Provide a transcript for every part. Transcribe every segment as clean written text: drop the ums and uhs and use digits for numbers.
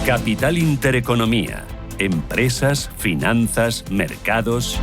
Capital Intereconomía. Empresas, finanzas, mercados.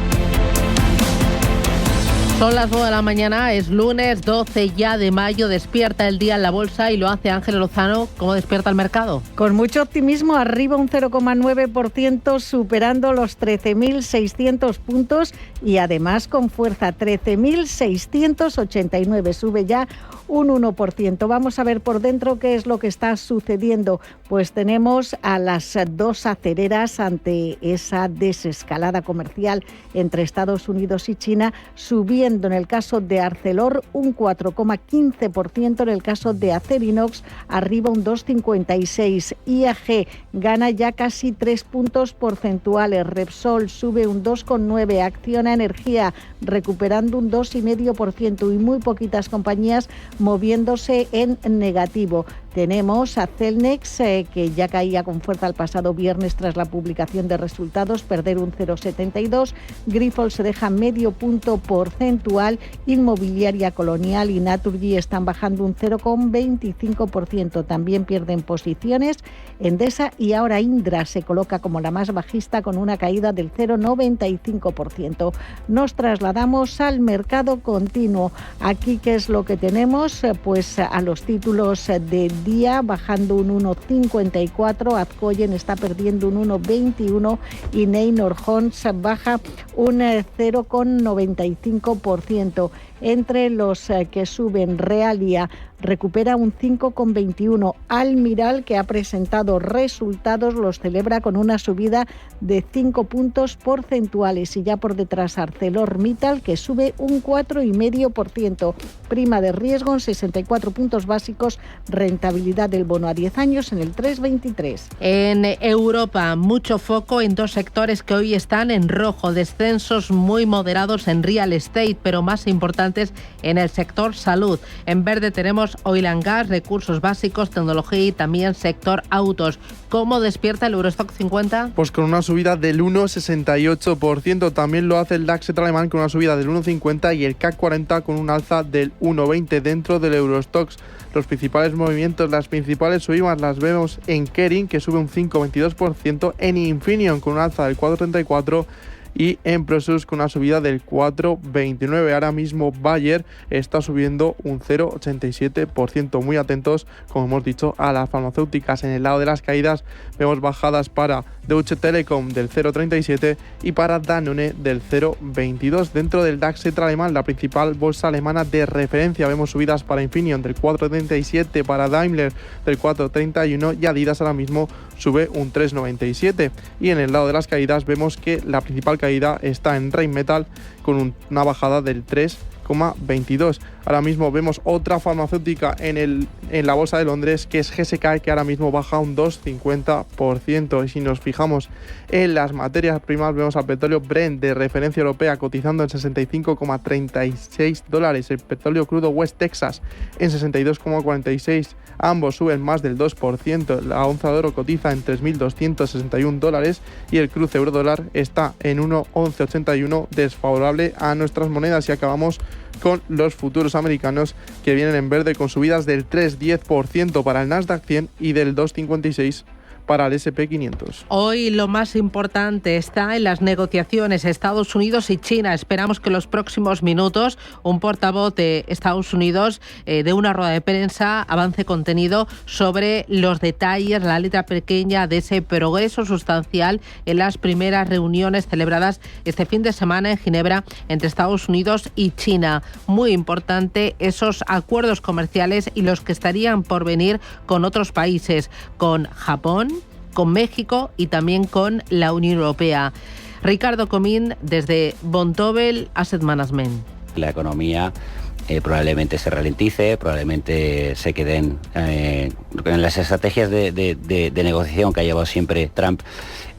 Son las 9 de la mañana, es lunes 12 ya de mayo, despierta el día en la bolsa y lo hace Ángel Lozano. ¿Cómo despierta el mercado? Con mucho optimismo, arriba un 0,9%, superando los 13.600 puntos y además con fuerza, 13.689, sube ya un 1%. Vamos a ver por dentro qué es lo que está sucediendo. Pues tenemos a las dos acereras ante esa desescalada comercial entre Estados Unidos y China, subiendo en el caso de Arcelor un 4,15%, en el caso de Acerinox arriba un 2,56%. IAG gana ya casi 3 puntos porcentuales. Repsol sube un 2,9%. Acciona Energía recuperando un 2,5% y muy poquitas compañías moviéndose en negativo. Tenemos a Celnex, que ya caía con fuerza el pasado viernes tras la publicación de resultados, perder un 0,72. Grifols se deja medio punto porcentual. Inmobiliaria Colonial y Naturgy están bajando un 0,25%. También pierden posiciones Endesa y ahora Indra se coloca como la más bajista con una caída del 0,95%. Nos trasladamos al mercado continuo. Aquí, ¿qué es lo que tenemos? Pues a los títulos de día bajando un 1,54, Adcoyen está perdiendo un 1,21 y Neynor Homes baja un 0,95%. Entre los que suben, Realia recupera un 5,21. Almiral, que ha presentado resultados, los celebra con una subida de 5 puntos porcentuales. Y ya por detrás ArcelorMittal, que sube un 4,5%. Prima de riesgo en 64 puntos básicos. Rentabilidad del bono a 10 años en el 3,23. En Europa, mucho foco en dos sectores que hoy están en rojo. Descensos muy moderados en real estate, pero más importantes en el sector salud. En verde tenemos oil and gas, recursos básicos, tecnología y también sector autos. ¿Cómo despierta el Eurostock 50? Pues con una subida del 1,68%. También lo hace el DAX alemán con una subida del 1,50% y el CAC 40 con un alza del 1,20% dentro del Eurostoxx. Los principales movimientos, las principales subidas las vemos en Kering, que sube un 5,22%, en Infineon con un alza del 4,34%, y en Prosus con una subida del 4,29%. Ahora mismo Bayer está subiendo un 0,87%. Muy atentos, como hemos dicho, a las farmacéuticas. En el lado de las caídas vemos bajadas para Deutsche Telekom del 0,37% y para Danone del 0,22%. Dentro del DAX alemán, la principal bolsa alemana de referencia, vemos subidas para Infineon del 4,37%, para Daimler del 4,31% y Adidas ahora mismo sube un 3,97%. Y en el lado de las caídas vemos que la principal caída está en Rheinmetall con una bajada del 3,22%. Ahora mismo vemos otra farmacéutica en la bolsa de Londres, que es GSK, que ahora mismo baja un 2,50%. Y si nos fijamos en las materias primas, vemos al petróleo Brent de referencia europea cotizando en $65,36, el petróleo crudo West Texas en 62,46. Ambos suben más del 2%. La onza de oro cotiza en $3.261 y el cruce euro-dólar está en 1,1181, desfavorable a nuestras monedas. Y acabamos con los futuros americanos, que vienen en verde con subidas del 3,10% para el Nasdaq 100 y del 2,56% para el S&P 500. Hoy lo más importante está en las negociaciones Estados Unidos y China. Esperamos que en los próximos minutos un portavoz de Estados Unidos de una rueda de prensa avance contenido sobre los detalles, la letra pequeña de ese progreso sustancial en las primeras reuniones celebradas este fin de semana en Ginebra entre Estados Unidos y China. Muy importante esos acuerdos comerciales y los que estarían por venir con otros países, con Japón, con México y también con la Unión Europea. Ricardo Comín, desde Vontobel Asset Management. La economía probablemente se ralentice, probablemente se queden en las estrategias de negociación que ha llevado siempre Trump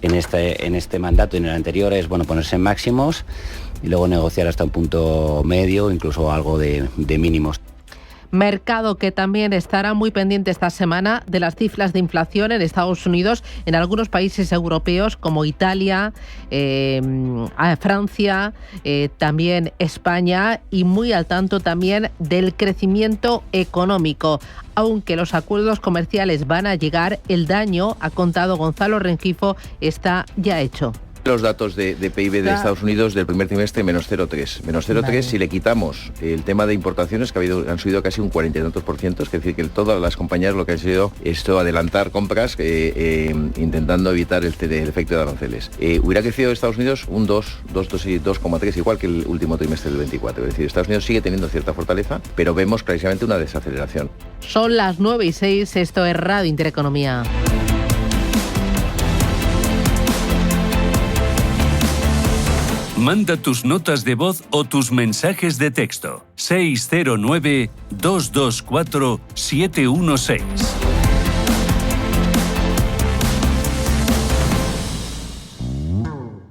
en este mandato y en el anterior, es ponerse en máximos y luego negociar hasta un punto medio, incluso algo de mínimos. Mercado que también estará muy pendiente esta semana de las cifras de inflación en Estados Unidos, en algunos países europeos como Italia, Francia, también España, y muy al tanto también del crecimiento económico. Aunque los acuerdos comerciales van a llegar, el daño, ha contado Gonzalo Rengifo, está ya hecho. Los datos de PIB de Estados Unidos del primer trimestre, menos 0,3. Menos 0,3 vale. Si le quitamos el tema de importaciones, que han subido casi un 40 y tantos %, es decir, que todas las compañías lo que han sido esto, adelantar compras, intentando evitar el efecto de aranceles. Hubiera crecido Estados Unidos un 2,3, igual que el último trimestre del 24. Es decir, Estados Unidos sigue teniendo cierta fortaleza, pero vemos clarísimamente una desaceleración. Son las 9:06, esto es Radio Intereconomía. Manda tus notas de voz o tus mensajes de texto. 609-224-716.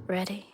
Ready.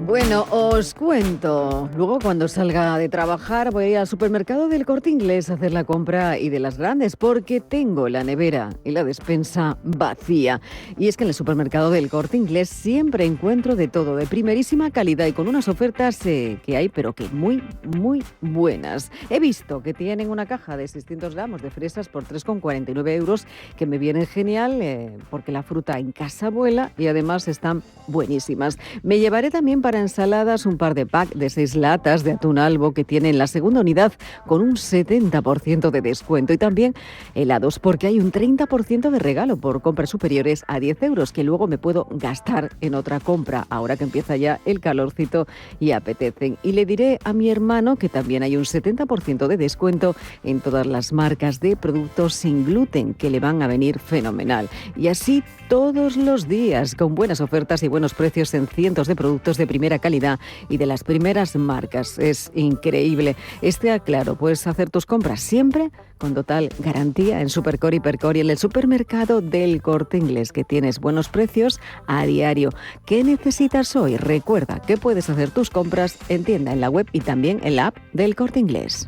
Bueno, os cuento. Luego, cuando salga de trabajar, voy a ir al supermercado del Corte Inglés a hacer la compra y de las grandes, porque tengo la nevera y la despensa vacía. Y es que en el supermercado del Corte Inglés siempre encuentro de todo, de primerísima calidad y con unas ofertas que hay, pero que muy, muy buenas. He visto que tienen una caja de 600 gramos de fresas por 3,49 €, que me vienen genial, porque la fruta en casa vuela y además están buenísimas. Me llevaré también para ensaladas un par de pack de 6 latas de atún albo que tienen la segunda unidad con un 70% de descuento, y también helados, porque hay un 30% de regalo por compras superiores a 10 € que luego me puedo gastar en otra compra ahora que empieza ya el calorcito y apetecen. Y le diré a mi hermano que también hay un 70% de descuento en todas las marcas de productos sin gluten, que le van a venir fenomenal. Y así todos los días, con buenas ofertas y buenos precios en cientos de productos de primera calidad y de las primeras marcas. Es increíble. Esté claro, puedes hacer tus compras siempre con total garantía en Supercore, Hipercore y en el supermercado del Corte Inglés, que tienes buenos precios a diario. ¿Qué necesitas hoy? Recuerda que puedes hacer tus compras en tienda, en la web y también en la app del Corte Inglés.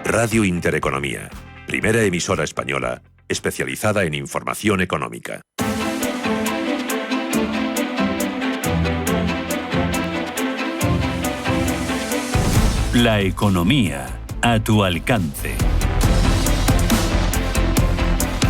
Radio Intereconomía, primera emisora española especializada en información económica. La economía a tu alcance.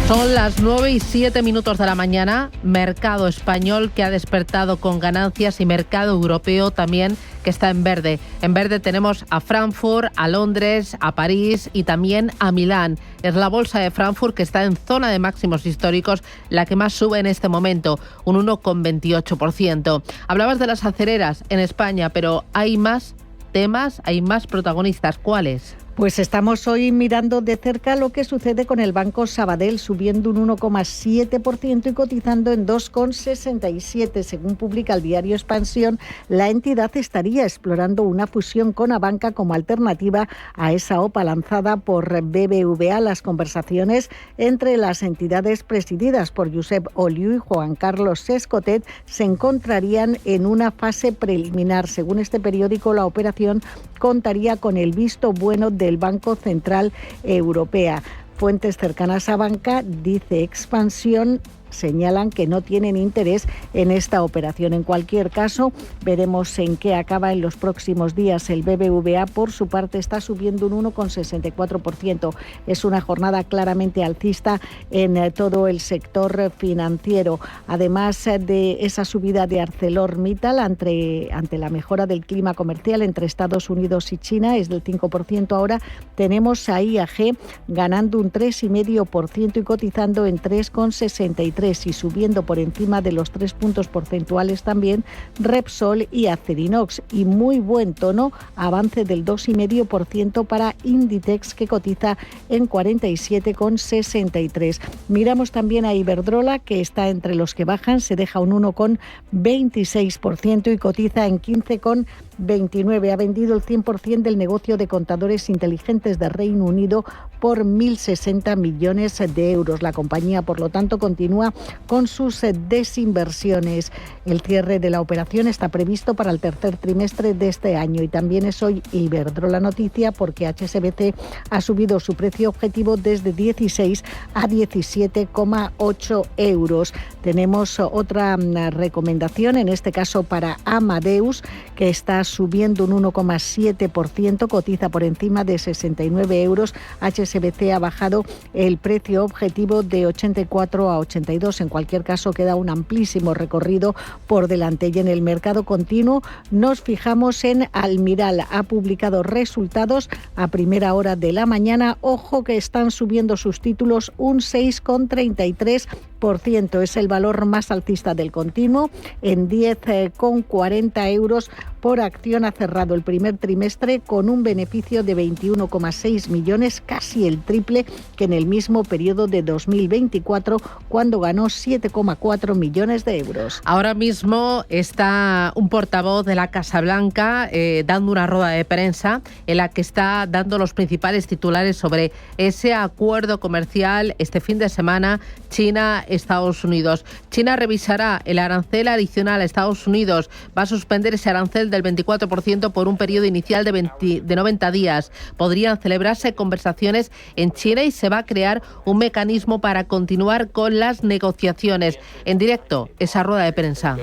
Son las 9:07 de la mañana. Mercado español que ha despertado con ganancias y mercado europeo también que está en verde. En verde tenemos a Frankfurt, a Londres, a París y también a Milán. Es la bolsa de Frankfurt que está en zona de máximos históricos, la que más sube en este momento, un 1,28%. Hablabas de las acereras en España, pero hay más temas, hay más protagonistas. ¿Cuáles? Pues estamos hoy mirando de cerca lo que sucede con el Banco Sabadell, subiendo un 1,7% y cotizando en 2,67. Según publica el diario Expansión, la entidad estaría explorando una fusión con Abanca como alternativa a esa OPA lanzada por BBVA. Las conversaciones entre las entidades presididas por Josep Oliu y Juan Carlos Escotet se encontrarían en una fase preliminar. Según este periódico, la operación contaría con el visto bueno del Banco Central Europeo. Fuentes cercanas a Banca, dice Expansión, señalan que no tienen interés en esta operación. En cualquier caso, veremos en qué acaba en los próximos días. El BBVA, por su parte, está subiendo un 1,64%. Es una jornada claramente alcista en todo el sector financiero. Además de esa subida de ArcelorMittal ante la mejora del clima comercial entre Estados Unidos y China, es del 5% ahora, tenemos a IAG ganando un 3,5% y cotizando en 3,63, y subiendo por encima de los 3 puntos porcentuales también Repsol y Acerinox. Y muy buen tono, avance del 2,5% para Inditex, que cotiza en 47,63. Miramos también a Iberdrola, que está entre los que bajan, se deja un 1,26% y cotiza en 15,29. Ha vendido el 100% del negocio de contadores inteligentes de Reino Unido por 1.060 millones de euros. La compañía, por lo tanto, continúa con sus desinversiones. El cierre de la operación está previsto para el tercer trimestre de este año y también es hoy Iberdrola noticia porque HSBC ha subido su precio objetivo desde 16 a 17,8 euros. Tenemos otra recomendación, en este caso para Amadeus, que está subiendo un 1,7%, cotiza por encima de 69 euros. HSBC ha bajado el precio objetivo de 84 a 82. En cualquier caso, queda un amplísimo recorrido por delante. Y en el mercado continuo nos fijamos en Almiral. Ha publicado resultados a primera hora de la mañana. Ojo que están subiendo sus títulos un 6,33%. Es el valor más alcista del continuo. En 10,40 euros por acción ha cerrado el primer trimestre con un beneficio de 21,6 millones, casi el triple que en el mismo periodo de 2024, cuando ganó 7,4 millones de euros. Ahora mismo está un portavoz de la Casa Blanca dando una rueda de prensa en la que está dando los principales titulares sobre ese acuerdo comercial este fin de semana China-Estados Unidos. China revisará el arancel adicional a Estados Unidos, va a suspender ese arancel del 24% por un periodo inicial de 90 días. Podrían celebrarse conversaciones en China y se va a crear un mecanismo para continuar con las negociaciones. En directo, esa rueda de prensa.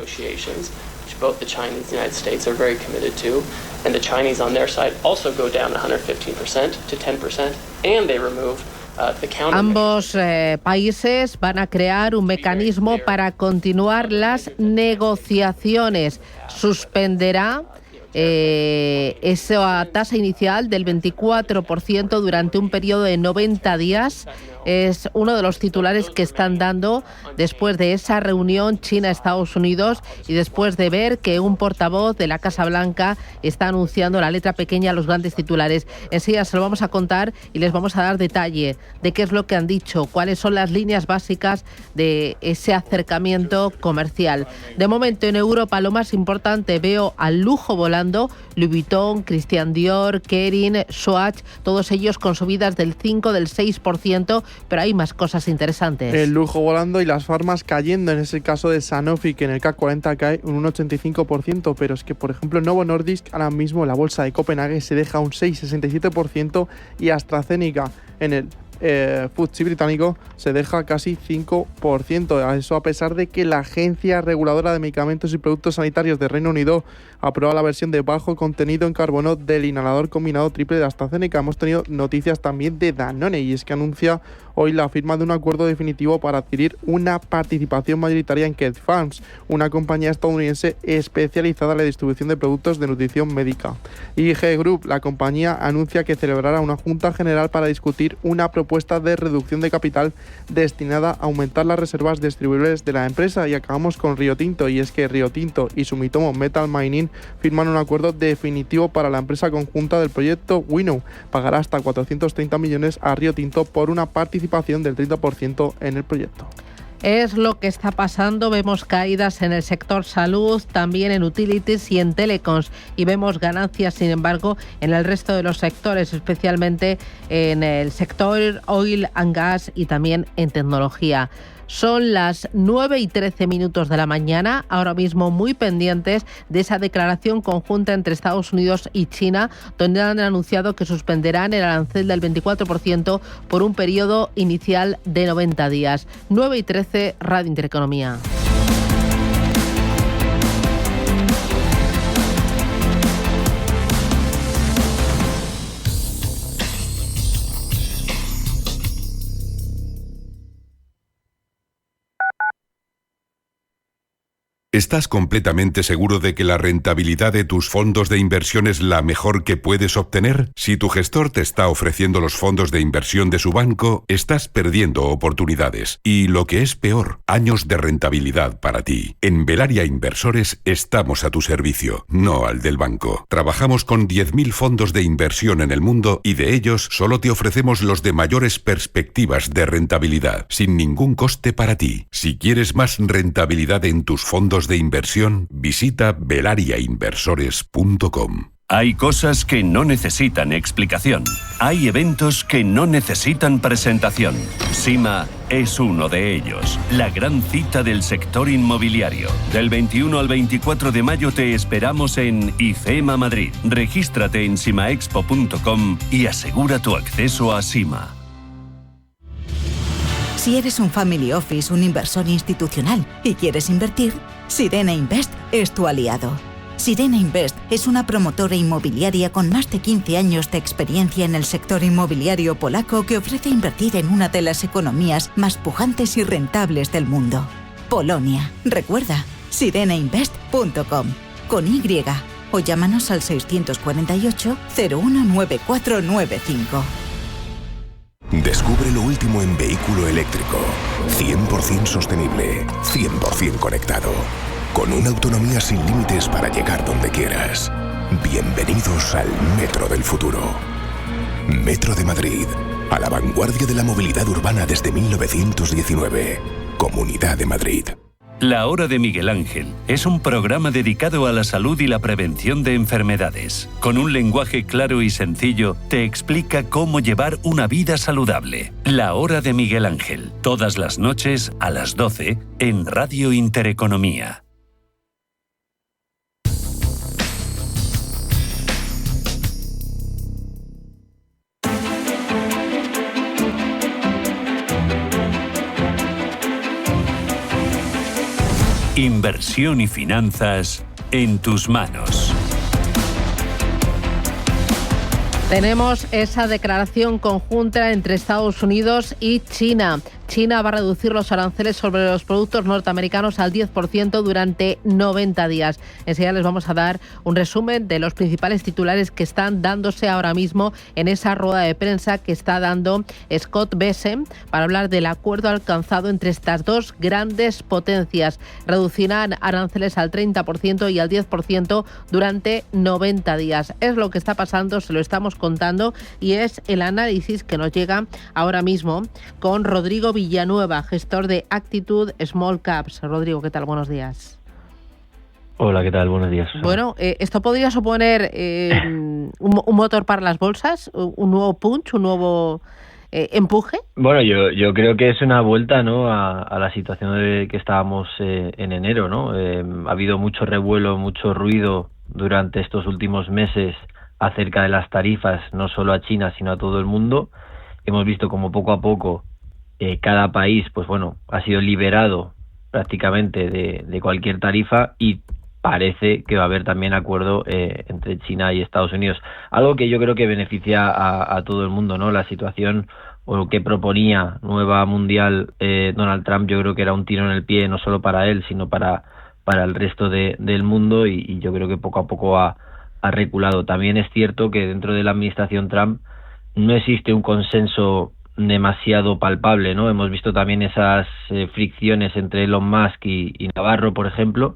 Both the Chinese and the United States are very committed to, and the Chinese on their side also go down 115% to 10%, and they remove the counter. Ambos países van a crear un mecanismo para continuar las negociaciones. Suspenderá esa tasa inicial del 24% durante un periodo de 90 días. Es uno de los titulares que están dando después de esa reunión China-Estados Unidos y después de ver que un portavoz de la Casa Blanca está anunciando la letra pequeña a los grandes titulares. Enseguida se lo vamos a contar y les vamos a dar detalle de qué es lo que han dicho, cuáles son las líneas básicas de ese acercamiento comercial. De momento en Europa lo más importante, veo al lujo volando, Louis Vuitton, Christian Dior, Kering, Swatch, todos ellos con subidas del 5, del 6%, pero hay más cosas interesantes. El lujo volando y las farmas cayendo, en ese caso de Sanofi, que en el CAC 40 cae un 85%, pero es que, por ejemplo, Novo Nordisk, ahora mismo la bolsa de Copenhague se deja un 6,67% y AstraZeneca en el FTSE británico se deja casi 5%. Eso a pesar de que la Agencia Reguladora de Medicamentos y Productos Sanitarios de Reino Unido aprueba la versión de bajo contenido en carbono del inhalador combinado triple de AstraZeneca. Hemos tenido noticias también de Danone y es que anuncia hoy la firma de un acuerdo definitivo para adquirir una participación mayoritaria en Kate Farms, una compañía estadounidense especializada en la distribución de productos de nutrición médica. IG Group, la compañía, anuncia que celebrará una junta general para discutir una propuesta de reducción de capital destinada a aumentar las reservas distribuibles de la empresa. Y acabamos con Rio Tinto, y es que Rio Tinto y Sumitomo Metal Mining firman un acuerdo definitivo para la empresa conjunta del proyecto Winnow. Pagará hasta 430 millones a Rio Tinto por una participación del 30% en el proyecto. Es lo que está pasando, vemos caídas en el sector salud, también en utilities y en telecoms, y vemos ganancias, sin embargo, en el resto de los sectores, especialmente en el sector oil and gas y también en tecnología. Son las 9:13 de la mañana, ahora mismo muy pendientes de esa declaración conjunta entre Estados Unidos y China, donde han anunciado que suspenderán el arancel del 24% por un periodo inicial de 90 días. 9:13, Radio Intereconomía. ¿Estás completamente seguro de que la rentabilidad de tus fondos de inversión es la mejor que puedes obtener? Si tu gestor te está ofreciendo los fondos de inversión de su banco, estás perdiendo oportunidades. Y lo que es peor, años de rentabilidad para ti. En Velaria Inversores estamos a tu servicio, no al del banco. Trabajamos con 10.000 fondos de inversión en el mundo y de ellos solo te ofrecemos los de mayores perspectivas de rentabilidad, sin ningún coste para ti. Si quieres más rentabilidad en tus fondos de inversión, visita velariainversores.com. Hay cosas que no necesitan explicación. Hay eventos que no necesitan presentación. SIMA es uno de ellos. La gran cita del sector inmobiliario. Del 21 al 24 de mayo te esperamos en IFEMA Madrid. Regístrate en simaexpo.com y asegura tu acceso a SIMA. Si eres un family office, un inversor institucional y quieres invertir, Sirena Invest es tu aliado. Sirena Invest es una promotora inmobiliaria con más de 15 años de experiencia en el sector inmobiliario polaco que ofrece invertir en una de las economías más pujantes y rentables del mundo. Polonia. Recuerda, sirenainvest.com con Y o llámanos al 648 019495. Descubre lo último en vehículo eléctrico, 100% sostenible, 100% conectado, con una autonomía sin límites para llegar donde quieras. Bienvenidos al Metro del futuro. Metro de Madrid, a la vanguardia de la movilidad urbana desde 1919. Comunidad de Madrid. La Hora de Miguel Ángel es un programa dedicado a la salud y la prevención de enfermedades. Con un lenguaje claro y sencillo, te explica cómo llevar una vida saludable. La Hora de Miguel Ángel, todas las noches a las 12 en Radio Intereconomía. Inversión y finanzas en tus manos. Tenemos esa declaración conjunta entre Estados Unidos y China. China va a reducir los aranceles sobre los productos norteamericanos al 10% durante 90 días. Enseguida les vamos a dar un resumen de los principales titulares que están dándose ahora mismo en esa rueda de prensa que está dando Scott Bessent para hablar del acuerdo alcanzado entre estas dos grandes potencias. Reducirán aranceles al 30% y al 10% durante 90 días. Es lo que está pasando, se lo estamos contando y es el análisis que nos llega ahora mismo con Rodrigo Villanueva, gestor de Actitude Small Caps. Rodrigo, ¿qué tal? Buenos días. Hola, ¿qué tal? Buenos días. Bueno, ¿esto podría suponer un motor para las bolsas? ¿Un nuevo punch? ¿Un nuevo empuje? Bueno, yo creo que es una vuelta, ¿no?, a la situación de que estábamos en enero, ¿no? Ha habido mucho revuelo, mucho ruido durante estos últimos meses acerca de las tarifas, no solo a China, sino a todo el mundo. Hemos visto como poco a poco cada país, pues bueno, ha sido liberado prácticamente de cualquier tarifa y parece que va a haber también acuerdo entre China y Estados Unidos. Algo que yo creo que beneficia a todo el mundo, ¿no? La situación o lo que proponía nueva mundial Donald Trump, yo creo que era un tiro en el pie, no solo para él, sino para el resto del mundo y yo creo que poco a poco ha reculado. También es cierto que dentro de la administración Trump no existe un consenso demasiado palpable, ¿no? Hemos visto también esas fricciones entre Elon Musk y Navarro, por ejemplo,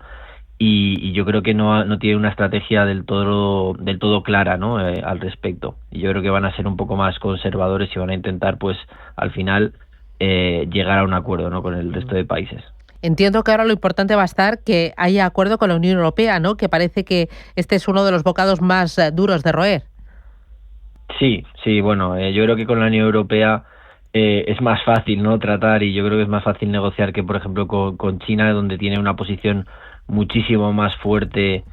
y yo creo que no tiene una estrategia del todo clara, ¿no?, al respecto. Y yo creo que van a ser un poco más conservadores y van a intentar, pues, al final llegar a un acuerdo, ¿no?, con el resto de países. Entiendo que ahora lo importante va a estar que haya acuerdo con la Unión Europea, ¿no?, que parece que este es uno de los bocados más duros de roer. Sí, bueno, yo creo que con la Unión Europea es más fácil, ¿no?, tratar, y yo creo que es más fácil negociar que, por ejemplo, con China, donde tiene una posición muchísimo más fuerte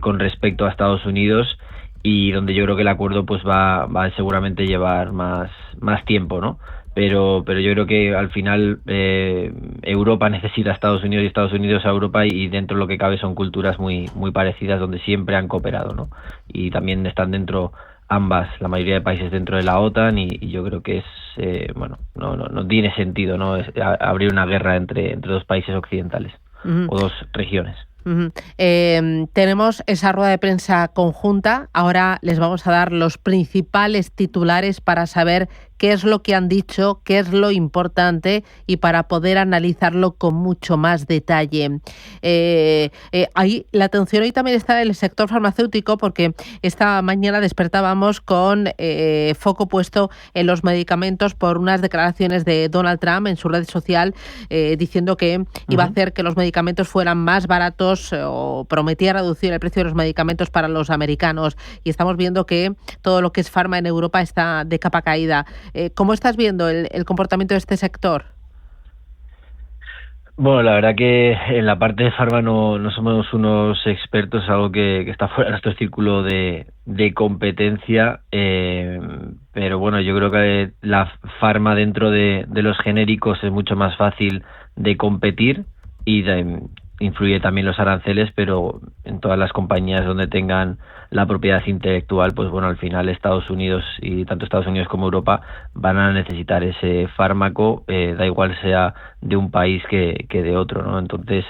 con respecto a Estados Unidos y donde yo creo que el acuerdo pues va a seguramente llevar más tiempo, ¿no? Pero yo creo que al final Europa necesita a Estados Unidos y Estados Unidos a Europa, y dentro de lo que cabe son culturas muy parecidas donde siempre han cooperado, ¿no? Y también están dentro ambas, la mayoría de países dentro de la OTAN, y yo creo que es no tiene sentido, ¿no?, abrir una guerra entre dos países occidentales o dos regiones. Tenemos esa rueda de prensa conjunta. Ahora les vamos a dar los principales titulares para saber qué es lo que han dicho, qué es lo importante y para poder analizarlo con mucho más detalle. Ahí la atención hoy también está en el sector farmacéutico, porque esta mañana despertábamos con foco puesto en los medicamentos por unas declaraciones de Donald Trump en su red social diciendo que iba a hacer que los medicamentos fueran más baratos o prometía reducir el precio de los medicamentos para los americanos, y estamos viendo que todo lo que es farma en Europa está de capa caída. ¿Cómo estás viendo el comportamiento de este sector? Bueno, la verdad que en la parte de farma no somos unos expertos, es algo que está fuera de nuestro círculo de competencia, pero bueno, yo creo que la farma dentro de los genéricos es mucho más fácil de competir y influye también los aranceles, pero en todas las compañías donde tengan la propiedad intelectual, pues bueno, al final Estados Unidos, y tanto Estados Unidos como Europa, van a necesitar ese fármaco, da igual sea de un país que de otro, ¿no? Entonces,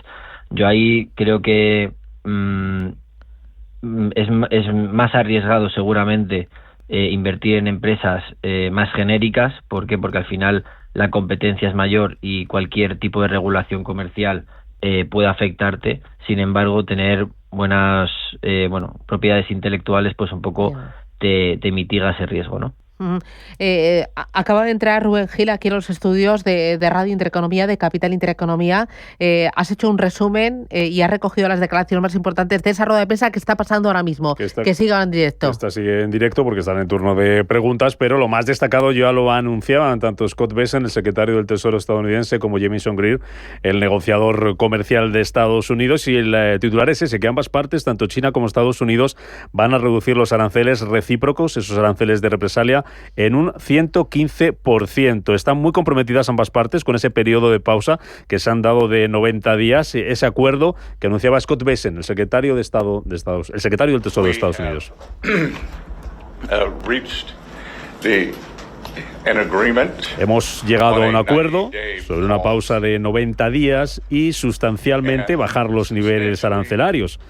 yo ahí creo que es más arriesgado seguramente invertir en empresas más genéricas. ¿Por qué? Porque al final la competencia es mayor y cualquier tipo de regulación comercial puede afectarte. Sin embargo, tener buenas propiedades intelectuales, pues un poco te mitiga ese riesgo, ¿no? Acaba de entrar Rubén Gil aquí en los estudios de Radio Intereconomía, de Capital Intereconomía. Has hecho un resumen y has recogido las declaraciones más importantes de esa rueda de prensa que está pasando ahora mismo. Que siga en directo. Esta sigue en directo porque están en turno de preguntas, pero lo más destacado ya lo anunciaban tanto Scott Bessent, el secretario del Tesoro estadounidense, como Jamieson Greer, el negociador comercial de Estados Unidos, y el titular es ese, que ambas partes, tanto China como Estados Unidos, van a reducir los aranceles recíprocos, esos aranceles de represalia, en un 115%. Están muy comprometidas ambas partes con ese periodo de pausa que se han dado de 90 días, ese acuerdo que anunciaba Scott Bessent, el secretario del Tesoro de Estados Unidos. Hemos llegado a un acuerdo sobre una pausa de 90 días y sustancialmente bajar los niveles arancelarios.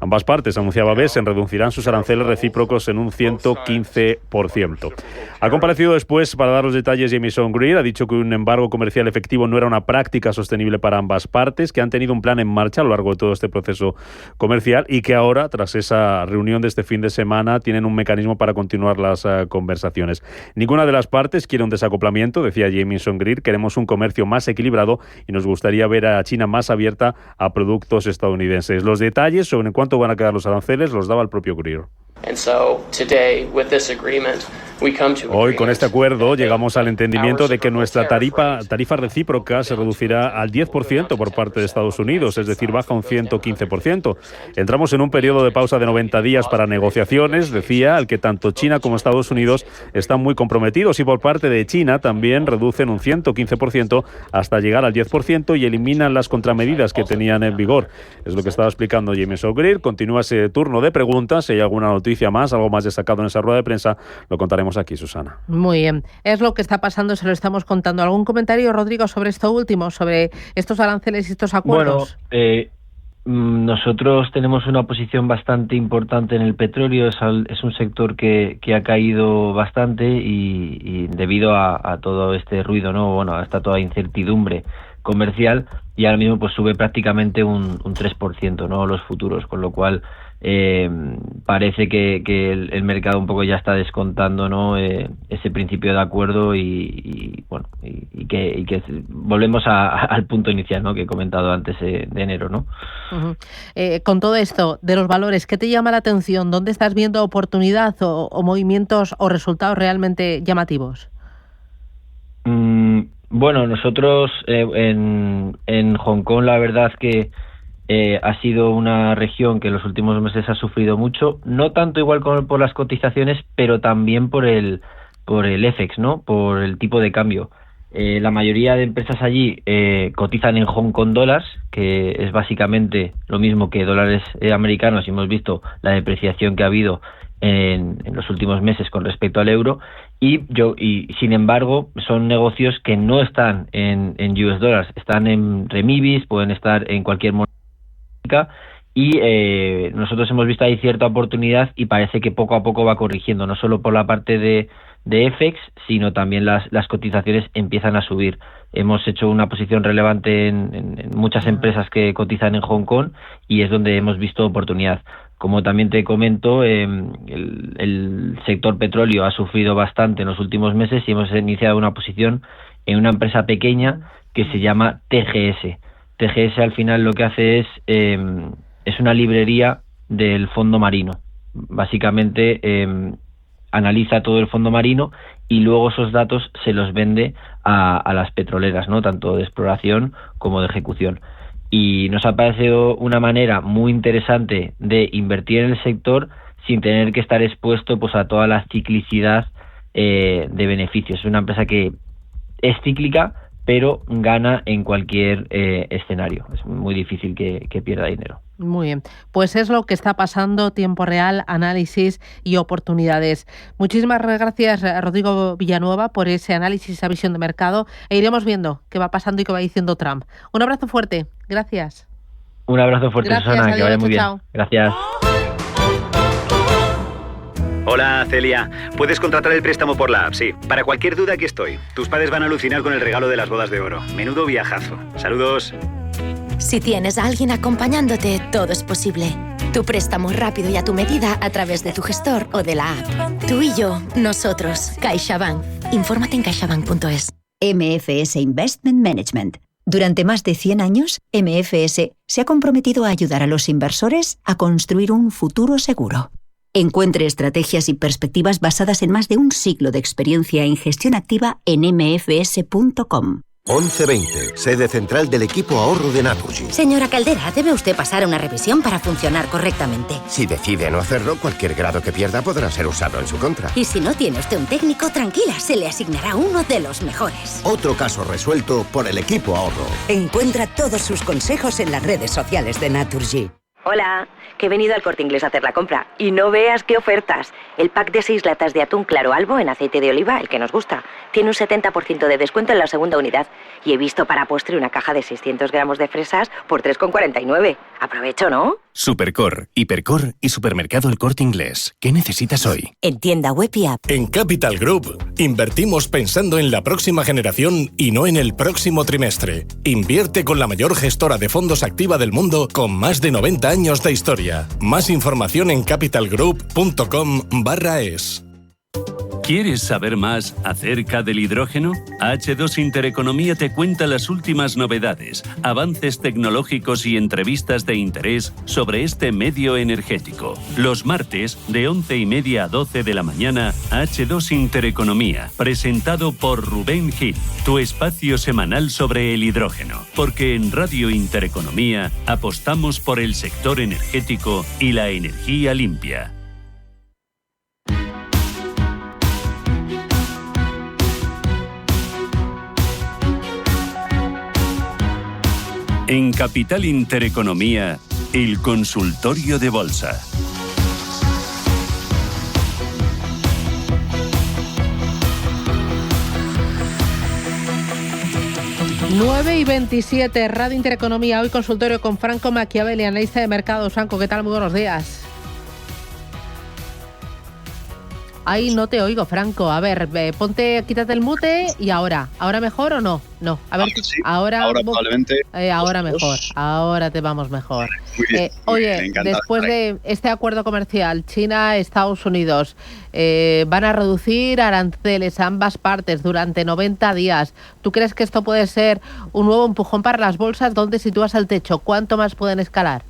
Ambas partes, anunciaba Bessent, reducirán sus aranceles recíprocos en un 115%. Ha comparecido después para dar los detalles Jamieson Greer, ha dicho que un embargo comercial efectivo no era una práctica sostenible para ambas partes, que han tenido un plan en marcha a lo largo de todo este proceso comercial y que ahora, tras esa reunión de este fin de semana, tienen un mecanismo para continuar las conversaciones. Ninguna de las partes quiere un desacoplamiento, decía Jamieson Greer, queremos un comercio más equilibrado y nos gustaría ver a China más abierta a productos estadounidenses. Los detalles sobre en cuánto van a quedar los aranceles los daba el propio Greer. Hoy, con este acuerdo, llegamos al entendimiento de que nuestra tarifa recíproca se reducirá al 10% por parte de Estados Unidos, es decir, baja un 115%. Entramos en un periodo de pausa de 90 días para negociaciones, decía, al que tanto China como Estados Unidos están muy comprometidos, y por parte de China también reducen un 115% hasta llegar al 10% y eliminan las contramedidas que tenían en vigor. Es lo que estaba explicando Jamieson Greer. Continúa ese turno de preguntas. Si hay alguna noticia más, algo más destacado en esa rueda de prensa, lo contaremos aquí, Susana. Muy bien. Es lo que está pasando, se lo estamos contando. ¿Algún comentario, Rodrigo, sobre esto último, sobre estos aranceles y estos acuerdos? Bueno, nosotros tenemos una posición bastante importante en el petróleo. Es un sector que ha caído bastante y debido a todo este ruido, ¿no? Bueno, a esta toda incertidumbre comercial, y ahora mismo pues sube prácticamente un 3%, ¿no? Los futuros, con lo cual parece que el mercado un poco ya está descontando, ¿no? Ese principio de acuerdo y que volvemos al punto inicial, ¿no? Que he comentado antes de enero, ¿no? Con todo esto de los valores, ¿qué te llama la atención? ¿Dónde estás viendo oportunidad o movimientos o resultados realmente llamativos? Bueno, nosotros en Hong Kong, la verdad que ha sido una región que en los últimos meses ha sufrido mucho, no tanto igual por las cotizaciones, pero también por el FX, ¿no? Por el tipo de cambio. La mayoría de empresas allí cotizan en Hong Kong Dollars, que es básicamente lo mismo que dólares americanos, y hemos visto la depreciación que ha habido en los últimos meses con respecto al euro, y sin embargo son negocios que no están en US Dollars, están en renminbis, pueden estar en cualquier moneda, y nosotros hemos visto ahí cierta oportunidad y parece que poco a poco va corrigiendo, no solo por la parte de FX, sino también las cotizaciones empiezan a subir. Hemos hecho una posición relevante en muchas empresas que cotizan en Hong Kong y es donde hemos visto oportunidad. Como también te comento, el sector petróleo ha sufrido bastante en los últimos meses y hemos iniciado una posición en una empresa pequeña que se llama TGS. TGS al final lo que hace es una librería del fondo marino. Básicamente analiza todo el fondo marino y luego esos datos se los vende a las petroleras, ¿no? Tanto de exploración como de ejecución. Y nos ha parecido una manera muy interesante de invertir en el sector sin tener que estar expuesto pues a toda la ciclicidad de beneficios. Es una empresa que es cíclica, pero gana en cualquier escenario. Es muy difícil que pierda dinero. Muy bien, pues es lo que está pasando, tiempo real, análisis y oportunidades. Muchísimas gracias, Rodrigo Villanueva, por ese análisis, esa visión de mercado, e iremos viendo qué va pasando y qué va diciendo Trump. Un abrazo fuerte, gracias. Un abrazo fuerte, gracias, Susana, adiós, que vaya muy bien. chao. Gracias. Hola, Celia. Puedes contratar el préstamo por la app, sí. Para cualquier duda, aquí estoy. Tus padres van a alucinar con el regalo de las bodas de oro. Menudo viajazo. Saludos. Si tienes a alguien acompañándote, todo es posible. Tu préstamo rápido y a tu medida a través de tu gestor o de la app. Tú y yo, nosotros, CaixaBank. Infórmate en caixabank.es. MFS Investment Management. Durante más de 100 años, MFS se ha comprometido a ayudar a los inversores a construir un futuro seguro. Encuentre estrategias y perspectivas basadas en más de un siglo de experiencia en gestión activa en mfs.com. 11:20, sede central del equipo ahorro de Naturgy. Señora Caldera, debe usted pasar una revisión para funcionar correctamente. Si decide no hacerlo, cualquier grado que pierda podrá ser usado en su contra. Y si no tiene usted un técnico, tranquila, se le asignará uno de los mejores. Otro caso resuelto por el equipo ahorro. Encuentra todos sus consejos en las redes sociales de Naturgy. Hola, que he venido al Corte Inglés a hacer la compra. Y no veas qué ofertas. El pack de 6 latas de atún claro albo en aceite de oliva, el que nos gusta, tiene un 70% de descuento en la segunda unidad. Y he visto para postre una caja de 600 gramos de fresas por 3,49. Aprovecho, ¿no? Supercor, Hipercor y Supermercado El Corte Inglés. ¿Qué necesitas hoy? En tienda web y app. En Capital Group invertimos pensando en la próxima generación y no en el próximo trimestre. Invierte con la mayor gestora de fondos activa del mundo con más de 90 años de historia. Más información en capitalgroup.com/es. ¿Quieres saber más acerca del hidrógeno? H2 Intereconomía te cuenta las últimas novedades, avances tecnológicos y entrevistas de interés sobre este medio energético. Los martes, de 11:30 a 12 de la mañana, H2 Intereconomía, presentado por Rubén Gil, tu espacio semanal sobre el hidrógeno. Porque en Radio Intereconomía apostamos por el sector energético y la energía limpia. En Capital Intereconomía, el consultorio de bolsa. Nueve y 27, Radio Intereconomía, hoy consultorio con Franco Machiavelli, analista de mercados. Franco, ¿qué tal? Muy buenos días. Ay, no te oigo, Franco. A ver, ponte, quítate el mute y ahora mejor o no? No, a ver, sí. ahora probablemente. Ahora mejor, ahora te vamos mejor. Oye, después de este acuerdo comercial, China, Estados Unidos, van a reducir aranceles a ambas partes durante 90 días. ¿Tú crees que esto puede ser un nuevo empujón para las bolsas? ¿Dónde sitúas el techo? ¿Cuánto más pueden escalar?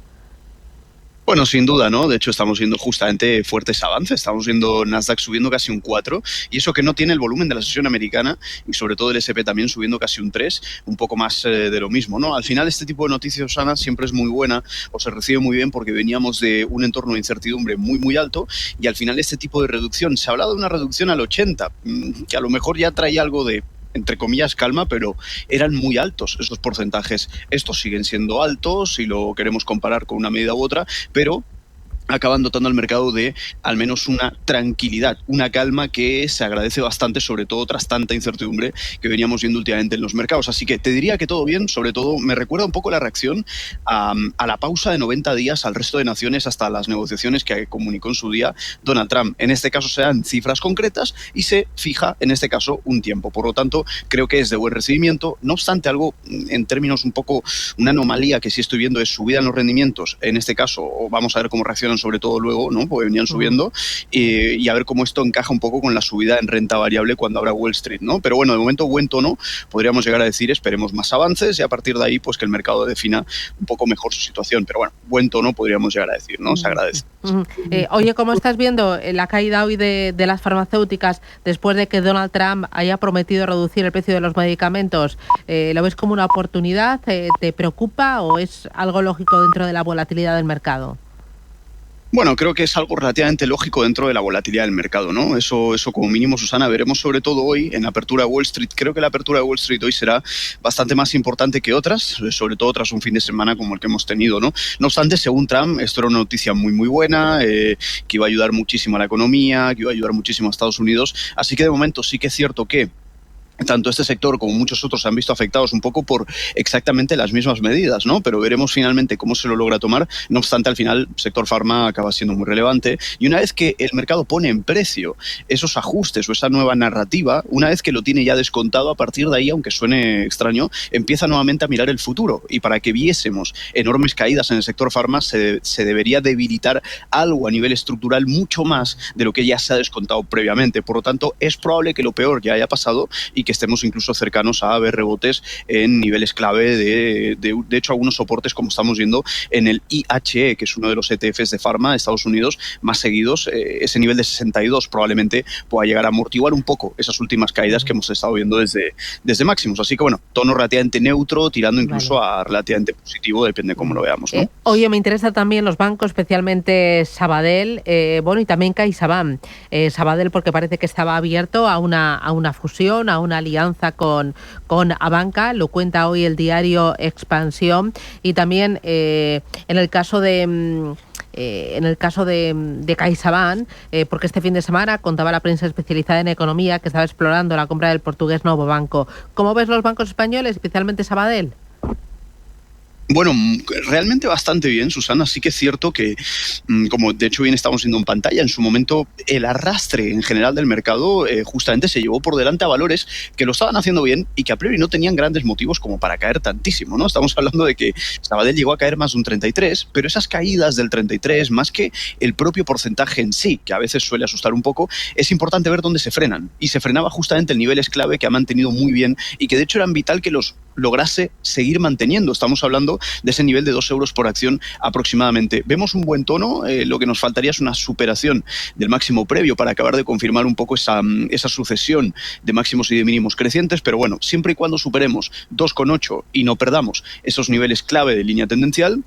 Bueno, sin duda, ¿no? De hecho, estamos viendo justamente fuertes avances. Estamos viendo Nasdaq subiendo casi un 4, y eso que no tiene el volumen de la sesión americana, y sobre todo el S&P también subiendo casi un 3, un poco más de lo mismo, ¿no? Al final, este tipo de noticias, Susana, siempre es muy buena, o se recibe muy bien, porque veníamos de un entorno de incertidumbre muy, muy alto, y al final este tipo de reducción, se ha hablado de una reducción al 80, que a lo mejor ya traía algo de, entre comillas, calma, pero eran muy altos esos porcentajes. Estos siguen siendo altos si lo queremos comparar con una medida u otra, pero acaban dotando al mercado de al menos una tranquilidad, una calma que se agradece bastante, sobre todo tras tanta incertidumbre que veníamos viendo últimamente en los mercados. Así que te diría que todo bien, sobre todo me recuerda un poco la reacción a la pausa de 90 días al resto de naciones hasta las negociaciones que comunicó en su día Donald Trump. En este caso se dan cifras concretas y se fija, en este caso, un tiempo. Por lo tanto, creo que es de buen recibimiento. No obstante, algo en términos un poco, una anomalía que sí estoy viendo es subida en los rendimientos. En este caso, vamos a ver cómo reaccionan sobre todo luego, ¿no? Porque venían subiendo, y a ver cómo esto encaja un poco con la subida en renta variable cuando abra Wall Street, ¿no? Pero bueno, de momento buen tono, podríamos llegar a decir, esperemos más avances y a partir de ahí pues que el mercado defina un poco mejor su situación, pero bueno, buen tono podríamos llegar a decir, ¿no? Se agradece. Oye, ¿cómo estás viendo la caída hoy de las farmacéuticas después de que Donald Trump haya prometido reducir el precio de los medicamentos? ¿Lo ves como una oportunidad? ¿Te preocupa o es algo lógico dentro de la volatilidad del mercado? Bueno, creo que es algo relativamente lógico dentro de la volatilidad del mercado, ¿no? Eso como mínimo, Susana, veremos sobre todo hoy en la apertura de Wall Street. Creo que la apertura de Wall Street hoy será bastante más importante que otras, sobre todo tras un fin de semana como el que hemos tenido, ¿no? No obstante, según Trump, esto era una noticia muy, muy buena, que iba a ayudar muchísimo a la economía, que iba a ayudar muchísimo a Estados Unidos. Así que de momento sí que es cierto que tanto este sector como muchos otros se han visto afectados un poco por exactamente las mismas medidas, ¿no? Pero veremos finalmente cómo se lo logra tomar. No obstante, al final, el sector farma acaba siendo muy relevante. Y una vez que el mercado pone en precio esos ajustes o esa nueva narrativa, una vez que lo tiene ya descontado, a partir de ahí, aunque suene extraño, empieza nuevamente a mirar el futuro. Y para que viésemos enormes caídas en el sector farma, se debería debilitar algo a nivel estructural mucho más de lo que ya se ha descontado previamente. Por lo tanto, es probable que lo peor ya haya pasado y que estemos incluso cercanos a ver rebotes en niveles clave de hecho algunos soportes, como estamos viendo en el IHE, que es uno de los ETFs de farma de Estados Unidos más seguidos. Ese nivel de 62 probablemente pueda llegar a amortiguar un poco esas últimas caídas que hemos estado viendo desde máximos. Así que bueno, tono relativamente neutro, tirando incluso a relativamente positivo, depende cómo lo veamos, ¿no? Oye, me interesan también los bancos, especialmente Sabadell, y también CaixaBank. Sabadell porque parece que estaba abierto a una fusión, a una alianza con Abanca, lo cuenta hoy el diario Expansión, y también en el caso de CaixaBank, porque este fin de semana contaba la prensa especializada en economía que estaba explorando la compra del portugués Novo Banco. ¿Cómo ves los bancos españoles, especialmente Sabadell? Bueno, realmente bastante bien, Susana. Sí que es cierto que, como de hecho bien estamos viendo en pantalla, en su momento el arrastre en general del mercado justamente se llevó por delante a valores que lo estaban haciendo bien y que a priori no tenían grandes motivos como para caer tantísimo, ¿no? Estamos hablando de que Sabadell llegó a caer más de un 33, pero esas caídas del 33, más que el propio porcentaje en sí, que a veces suele asustar un poco, es importante ver dónde se frenan. Y se frenaba justamente en niveles clave que ha mantenido muy bien y que de hecho eran vital que los lograse seguir manteniendo. Estamos hablando de ese nivel de 2 euros por acción aproximadamente. Vemos un buen tono, lo que nos faltaría es una superación del máximo previo para acabar de confirmar un poco esa sucesión de máximos y de mínimos crecientes, pero bueno, siempre y cuando superemos 2,8 y no perdamos esos niveles clave de línea tendencial,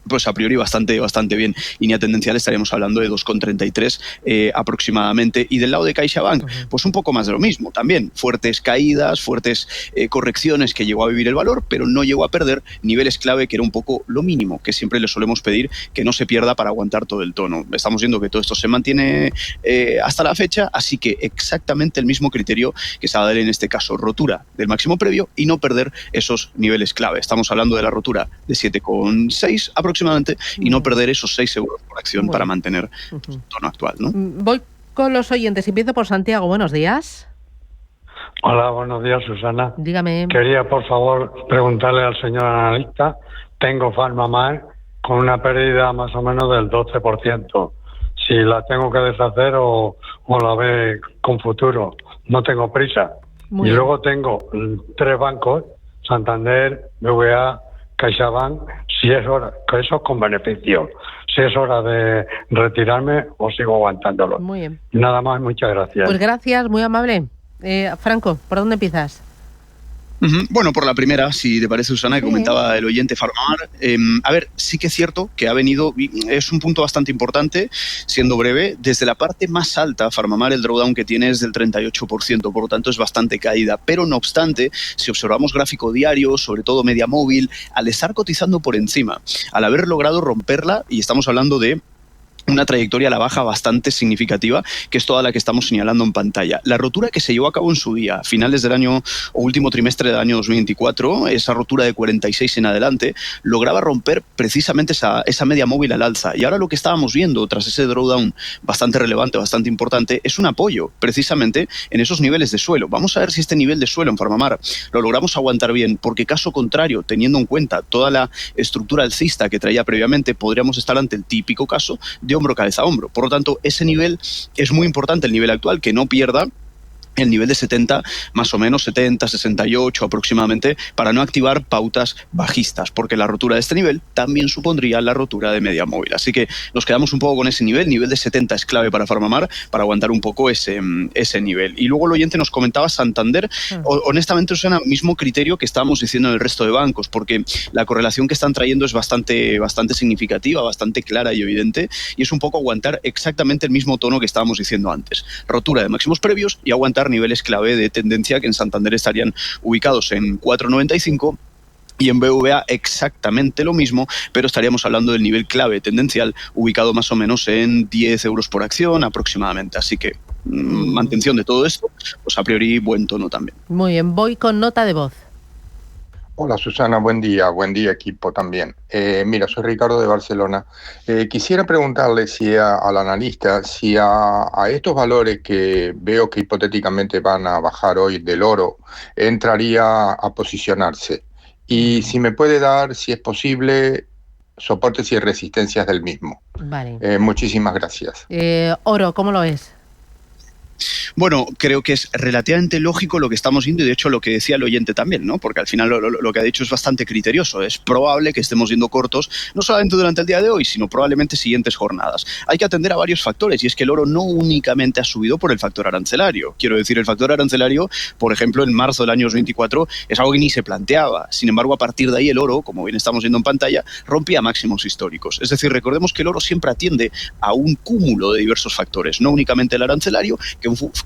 pues a priori bastante bien. Línea tendencial estaríamos hablando de 2,33 aproximadamente. Y del lado de CaixaBank, pues un poco más de lo mismo. También fuertes caídas, fuertes correcciones que llegó a vivir el valor, pero no llegó a perder niveles clave, que era un poco lo mínimo que siempre le solemos pedir que no se pierda para aguantar todo el tono. Estamos viendo que todo esto se mantiene hasta la fecha, así que exactamente el mismo criterio que se va a dar en este caso, rotura del máximo previo y no perder esos niveles clave. Estamos hablando de la rotura de 7,6 aproximadamente y no perder esos 6 euros por acción para mantener el tono actual, ¿no? Voy con los oyentes. Empiezo por Santiago. Buenos días. Hola, buenos días, Susana. Dígame. Quería, por favor, preguntarle al señor analista. Tengo Farmamar con una pérdida más o menos del 12%. Si la tengo que deshacer o la ve con futuro. No tengo prisa. Y luego tengo 3 bancos, Santander, BBVA, CaixaBank, si es hora, que eso con beneficio, si es hora de retirarme o sigo aguantándolo. Muy bien. Nada más, muchas gracias. Pues gracias, muy amable. Franco, ¿por dónde empiezas? Bueno, por la primera, si te parece, Susana, que comentaba el oyente Farmamar. A ver, sí que es cierto que ha venido, es un punto bastante importante, siendo breve, desde la parte más alta, Farmamar, el drawdown que tiene es del 38%, por lo tanto es bastante caída, pero no obstante, si observamos gráfico diario, sobre todo media móvil, al estar cotizando por encima, al haber logrado romperla, y estamos hablando de una trayectoria a la baja bastante significativa, que es toda la que estamos señalando en pantalla. La rotura que se llevó a cabo en su día, finales del año o último trimestre del año 2024, esa rotura de 46 en adelante, lograba romper precisamente esa media móvil al alza. Y ahora lo que estábamos viendo, tras ese drawdown bastante relevante, bastante importante, es un apoyo precisamente en esos niveles de suelo. Vamos a ver si este nivel de suelo en Farmamar lo logramos aguantar bien, porque caso contrario, teniendo en cuenta toda la estructura alcista que traía previamente, podríamos estar ante el típico caso de hombro, cabeza, hombro. Por lo tanto, ese nivel es muy importante, el nivel actual, que no pierda el nivel de 70, más o menos 70, 68 aproximadamente, para no activar pautas bajistas, porque la rotura de este nivel también supondría la rotura de media móvil. Así que nos quedamos un poco con ese nivel. Nivel de 70 es clave para Farmamar, para aguantar un poco ese nivel. Y luego el oyente nos comentaba Santander. Honestamente, Susana, mismo criterio que estábamos diciendo en el resto de bancos, porque la correlación que están trayendo es bastante significativa, bastante clara y evidente, y es un poco aguantar exactamente el mismo tono que estábamos diciendo antes. Rotura de máximos previos y aguantar niveles clave de tendencia que en Santander estarían ubicados en 4,95 y en BVA exactamente lo mismo, pero estaríamos hablando del nivel clave tendencial ubicado más o menos en 10 euros por acción aproximadamente. Así que mantención de todo esto, pues a priori buen tono también. Muy bien, voy con nota de voz. Hola Susana, buen día equipo también. Mira, soy Ricardo de Barcelona. Quisiera preguntarle al analista si a estos valores que veo que hipotéticamente van a bajar hoy del oro, entraría a posicionarse. Y si me puede dar, si es posible, soportes y resistencias del mismo. Vale. Muchísimas gracias. Oro, ¿cómo lo es? Bueno, creo que es relativamente lógico lo que estamos viendo y de hecho lo que decía el oyente también, ¿no? Porque al final lo que ha dicho es bastante criterioso. Es probable que estemos yendo cortos, no solamente durante el día de hoy, sino probablemente siguientes jornadas. Hay que atender a varios factores y es que el oro no únicamente ha subido por el factor arancelario. Quiero decir, el factor arancelario, por ejemplo, en marzo del año 2024 es algo que ni se planteaba. Sin embargo, a partir de ahí el oro, como bien estamos viendo en pantalla, rompía máximos históricos. Es decir, recordemos que el oro siempre atiende a un cúmulo de diversos factores, no únicamente el arancelario,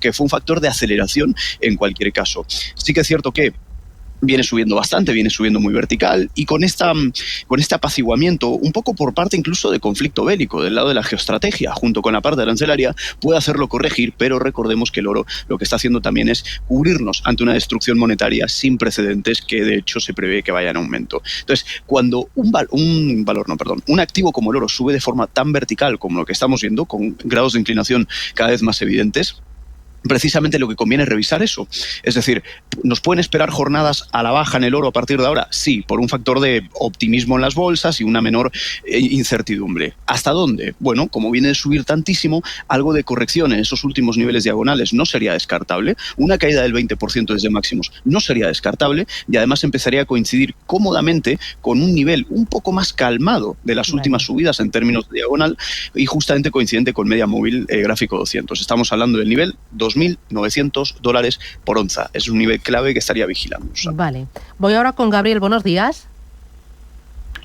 que fue un factor de aceleración en cualquier caso. Sí que es cierto que viene subiendo bastante, viene subiendo muy vertical y con este apaciguamiento, un poco por parte incluso de conflicto bélico, del lado de la geoestrategia, junto con la parte arancelaria, puede hacerlo corregir, pero recordemos que el oro lo que está haciendo también es cubrirnos ante una destrucción monetaria sin precedentes que de hecho se prevé que vaya en aumento. Entonces, cuando un activo como el oro sube de forma tan vertical como lo que estamos viendo, con grados de inclinación cada vez más evidentes, precisamente lo que conviene es revisar eso. Es decir, ¿nos pueden esperar jornadas a la baja en el oro a partir de ahora? Sí, por un factor de optimismo en las bolsas y una menor incertidumbre. ¿Hasta dónde? Bueno, como viene de subir tantísimo, algo de corrección en esos últimos niveles diagonales no sería descartable. Una caída del 20% desde máximos no sería descartable y además empezaría a coincidir cómodamente con un nivel un poco más calmado de las últimas subidas en términos de diagonal y justamente coincidente con media móvil gráfico 200. Estamos hablando del nivel $2.900 por onza. Es un nivel clave que estaría vigilando. Vale. Voy ahora con Gabriel. Buenos días.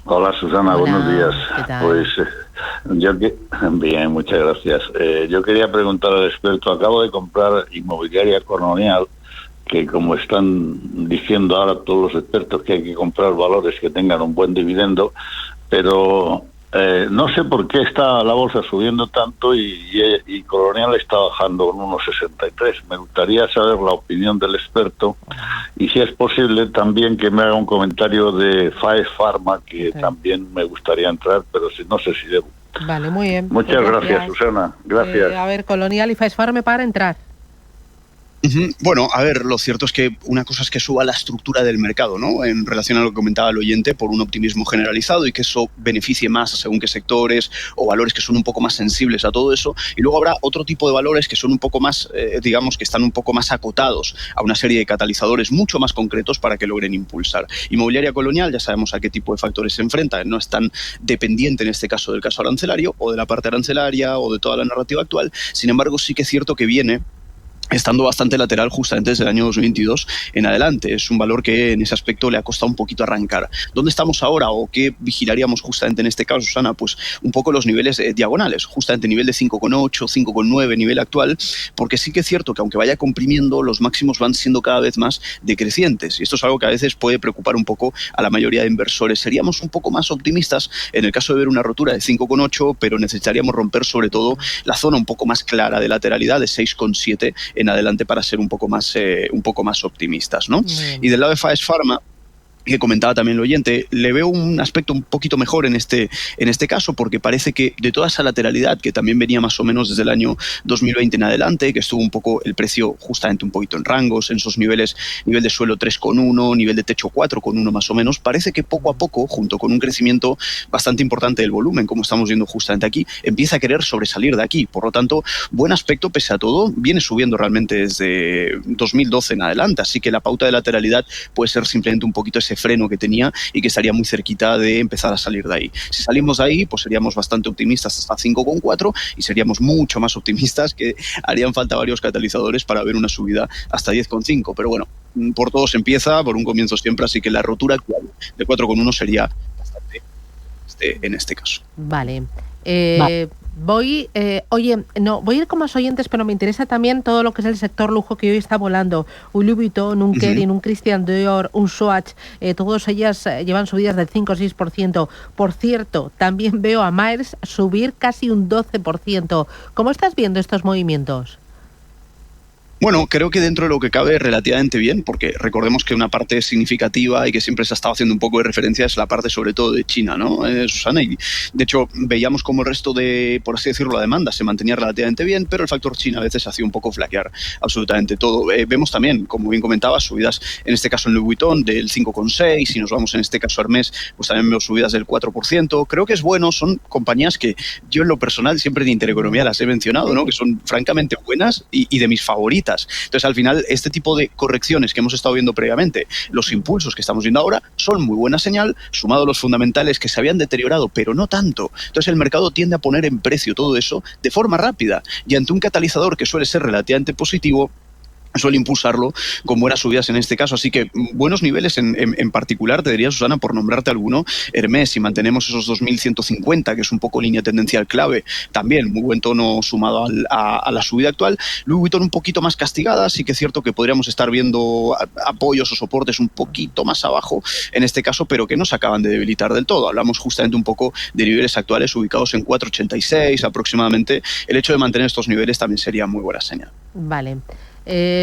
Hola Susana, Hola. Buenos días. ¿Qué tal? Pues bien, muchas gracias. Yo quería preguntar al experto, acabo de comprar Inmobiliaria Colonial, que como están diciendo ahora todos los expertos que hay que comprar valores que tengan un buen dividendo, pero no sé por qué está la bolsa subiendo tanto y Colonial está bajando en 1,63. Me gustaría saber la opinión del experto y si es posible también que me haga un comentario de Faes Pharma, que también me gustaría entrar, pero no sé si debo. Vale, muy bien. Muchas gracias, Susana. Gracias. A ver, Colonial y Faes Pharma para entrar. Bueno, a ver, lo cierto es que una cosa es que suba la estructura del mercado, ¿no? En relación a lo que comentaba el oyente, por un optimismo generalizado y que eso beneficie más a según qué sectores o valores que son un poco más sensibles a todo eso. Y luego habrá otro tipo de valores que son un poco más, digamos, que están un poco más acotados a una serie de catalizadores mucho más concretos para que logren impulsar. Inmobiliaria Colonial, ya sabemos a qué tipo de factores se enfrenta, no es tan dependiente en este caso del caso arancelario o de la parte arancelaria o de toda la narrativa actual. Sin embargo, sí que es cierto que viene estando bastante lateral justamente desde el año 2022 en adelante. Es un valor que en ese aspecto le ha costado un poquito arrancar. ¿Dónde estamos ahora o qué vigilaríamos justamente en este caso, Susana? Pues un poco los niveles diagonales, justamente nivel de 5,8, 5,9, nivel actual, porque sí que es cierto que aunque vaya comprimiendo, los máximos van siendo cada vez más decrecientes, y esto es algo que a veces puede preocupar un poco a la mayoría de inversores. Seríamos un poco más optimistas en el caso de ver una rotura de 5,8, pero necesitaríamos romper sobre todo la zona un poco más clara de lateralidad de 6,7 en adelante para ser un poco más optimistas, ¿no? Y del lado de Faes Farma, que comentaba también el oyente, le veo un aspecto un poquito mejor en este caso, porque parece que de toda esa lateralidad que también venía más o menos desde el año 2020 en adelante, que estuvo un poco el precio justamente un poquito en rangos, en esos niveles, nivel de suelo 3,1, nivel de techo 4,1 más o menos, parece que poco a poco, junto con un crecimiento bastante importante del volumen, como estamos viendo justamente aquí, empieza a querer sobresalir de aquí. Por lo tanto, buen aspecto pese a todo, viene subiendo realmente desde 2012 en adelante, así que la pauta de lateralidad puede ser simplemente un poquito ese freno que tenía y que estaría muy cerquita de empezar a salir de ahí. Si salimos de ahí, pues seríamos bastante optimistas hasta 5,4 y seríamos mucho más optimistas, que harían falta varios catalizadores para ver una subida hasta 10,5. Pero bueno, por todo se empieza, por un comienzo siempre, así que la rotura actual de 4,1 sería bastante en este caso. Vale. Voy a ir con más oyentes, pero me interesa también todo lo que es el sector lujo que hoy está volando. Un Louis Vuitton, un Kering, un Christian Dior, un Swatch, todas ellas llevan subidas del 5 o 6%. Por cierto, también veo a Myers subir casi un 12%. ¿Cómo estás viendo estos movimientos? Bueno, creo que dentro de lo que cabe relativamente bien, porque recordemos que una parte significativa y que siempre se ha estado haciendo un poco de referencia es la parte sobre todo de China, ¿no, Susana? Y de hecho veíamos como el resto de, por así decirlo, la demanda se mantenía relativamente bien, pero el factor China a veces hacía un poco flaquear absolutamente todo. Vemos también, como bien comentaba, subidas en este caso en Louis Vuitton del 5,6, si nos vamos en este caso a Hermès, pues también vemos subidas del 4%. Creo que es bueno, son compañías que yo en lo personal siempre en Intereconomía las he mencionado, ¿no? Que son francamente buenas y de mis favoritas. Entonces, al final, este tipo de correcciones que hemos estado viendo previamente, los impulsos que estamos viendo ahora, son muy buena señal, sumado a los fundamentales que se habían deteriorado, pero no tanto. Entonces, el mercado tiende a poner en precio todo eso de forma rápida, y ante un catalizador que suele ser relativamente positivo, suele impulsarlo con buenas subidas en este caso. Así que buenos niveles en particular, te diría, Susana, por nombrarte alguno, Hermès, si mantenemos esos 2.150, que es un poco línea tendencial clave, también muy buen tono sumado a la subida actual. Louis Vuitton un poquito más castigada, sí que es cierto que podríamos estar viendo apoyos o soportes un poquito más abajo en este caso, pero que no se acaban de debilitar del todo. Hablamos justamente un poco de niveles actuales ubicados en 4,86 aproximadamente. El hecho de mantener estos niveles también sería muy buena señal. Vale.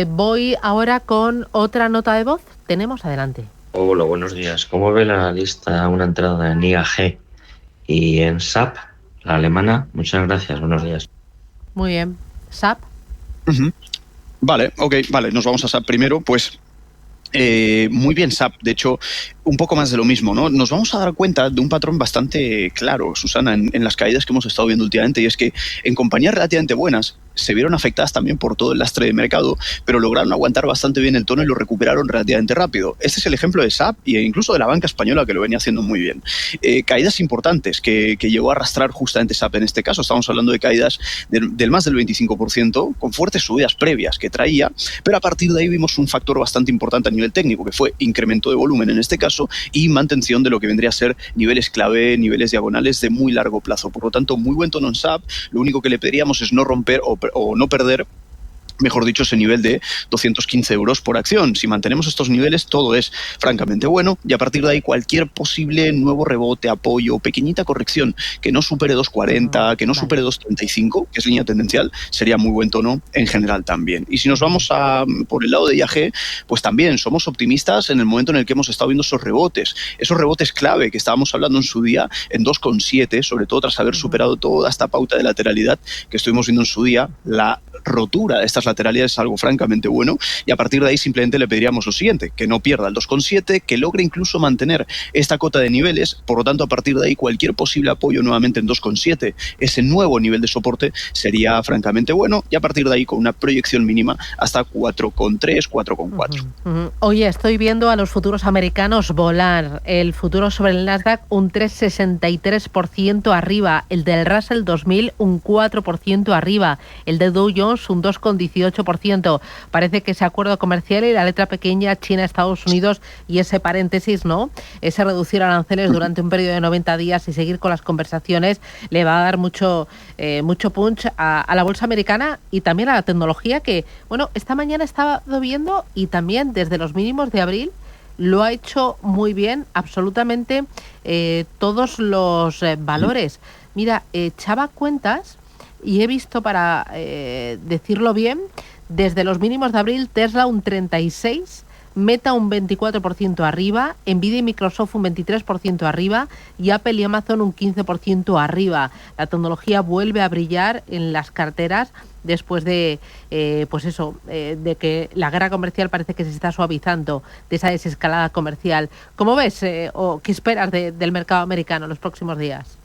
Voy ahora con otra nota de voz. Tenemos, adelante. Hola, buenos días. ¿Cómo ve la lista una entrada en IAG y en SAP, la alemana? Muchas gracias, buenos días. Muy bien. ¿SAP? Vale, nos vamos a SAP primero. Pues muy bien SAP, de hecho, un poco más de lo mismo, ¿no? Nos vamos a dar cuenta de un patrón bastante claro, Susana, en las caídas que hemos estado viendo últimamente, y es que en compañías relativamente buenas se vieron afectadas también por todo el lastre de mercado, pero lograron aguantar bastante bien el tono y lo recuperaron relativamente rápido. Este es el ejemplo de SAP e incluso de la banca española, que lo venía haciendo muy bien. Caídas importantes que llegó a arrastrar justamente SAP en este caso. Estamos hablando de caídas del más del 25%, con fuertes subidas previas que traía, pero a partir de ahí vimos un factor bastante importante a nivel técnico, que fue incremento de volumen en este caso y mantención de lo que vendría a ser niveles clave, niveles diagonales de muy largo plazo. Por lo tanto, muy buen tono en SAP. Lo único que le pediríamos es no romper o no perder, mejor dicho, ese nivel de 215 euros por acción. Si mantenemos estos niveles, todo es francamente bueno, y a partir de ahí cualquier posible nuevo rebote, apoyo, pequeñita corrección que no supere 2,40, que no supere 2,35, que es línea tendencial, sería muy buen tono en general también. Y si nos vamos por el lado de IAG, pues también somos optimistas en el momento en el que hemos estado viendo esos rebotes clave que estábamos hablando en su día en 2,7, sobre todo tras haber superado toda esta pauta de lateralidad que estuvimos viendo en su día. La rotura de estas lateralidades es algo francamente bueno, y a partir de ahí simplemente le pediríamos lo siguiente: que no pierda el 2,7, que logre incluso mantener esta cota de niveles. Por lo tanto, a partir de ahí cualquier posible apoyo nuevamente en 2,7, ese nuevo nivel de soporte, sería francamente bueno, y a partir de ahí con una proyección mínima hasta 4,3, 4,4. Oye, estoy viendo a los futuros americanos volar. El futuro sobre el Nasdaq un 3,63% arriba, el del Russell 2000 un 4% arriba, el de Dow Jones un 2,17%, 18%. Parece que ese acuerdo comercial y la letra pequeña China-Estados Unidos y ese paréntesis, ¿no? Ese reducir aranceles durante un periodo de 90 días y seguir con las conversaciones le va a dar mucho punch a la bolsa americana y también a la tecnología que, bueno, esta mañana estaba viendo y también desde los mínimos de abril lo ha hecho muy bien absolutamente todos los valores. Mira, echaba cuentas y he visto, para decirlo bien, desde los mínimos de abril, Tesla un 36%, Meta un 24% arriba, Nvidia y Microsoft un 23% arriba y Apple y Amazon un 15% arriba. La tecnología vuelve a brillar en las carteras después de, de que la guerra comercial parece que se está suavizando, de esa desescalada comercial. ¿Cómo ves o qué esperas del mercado americano en los próximos días?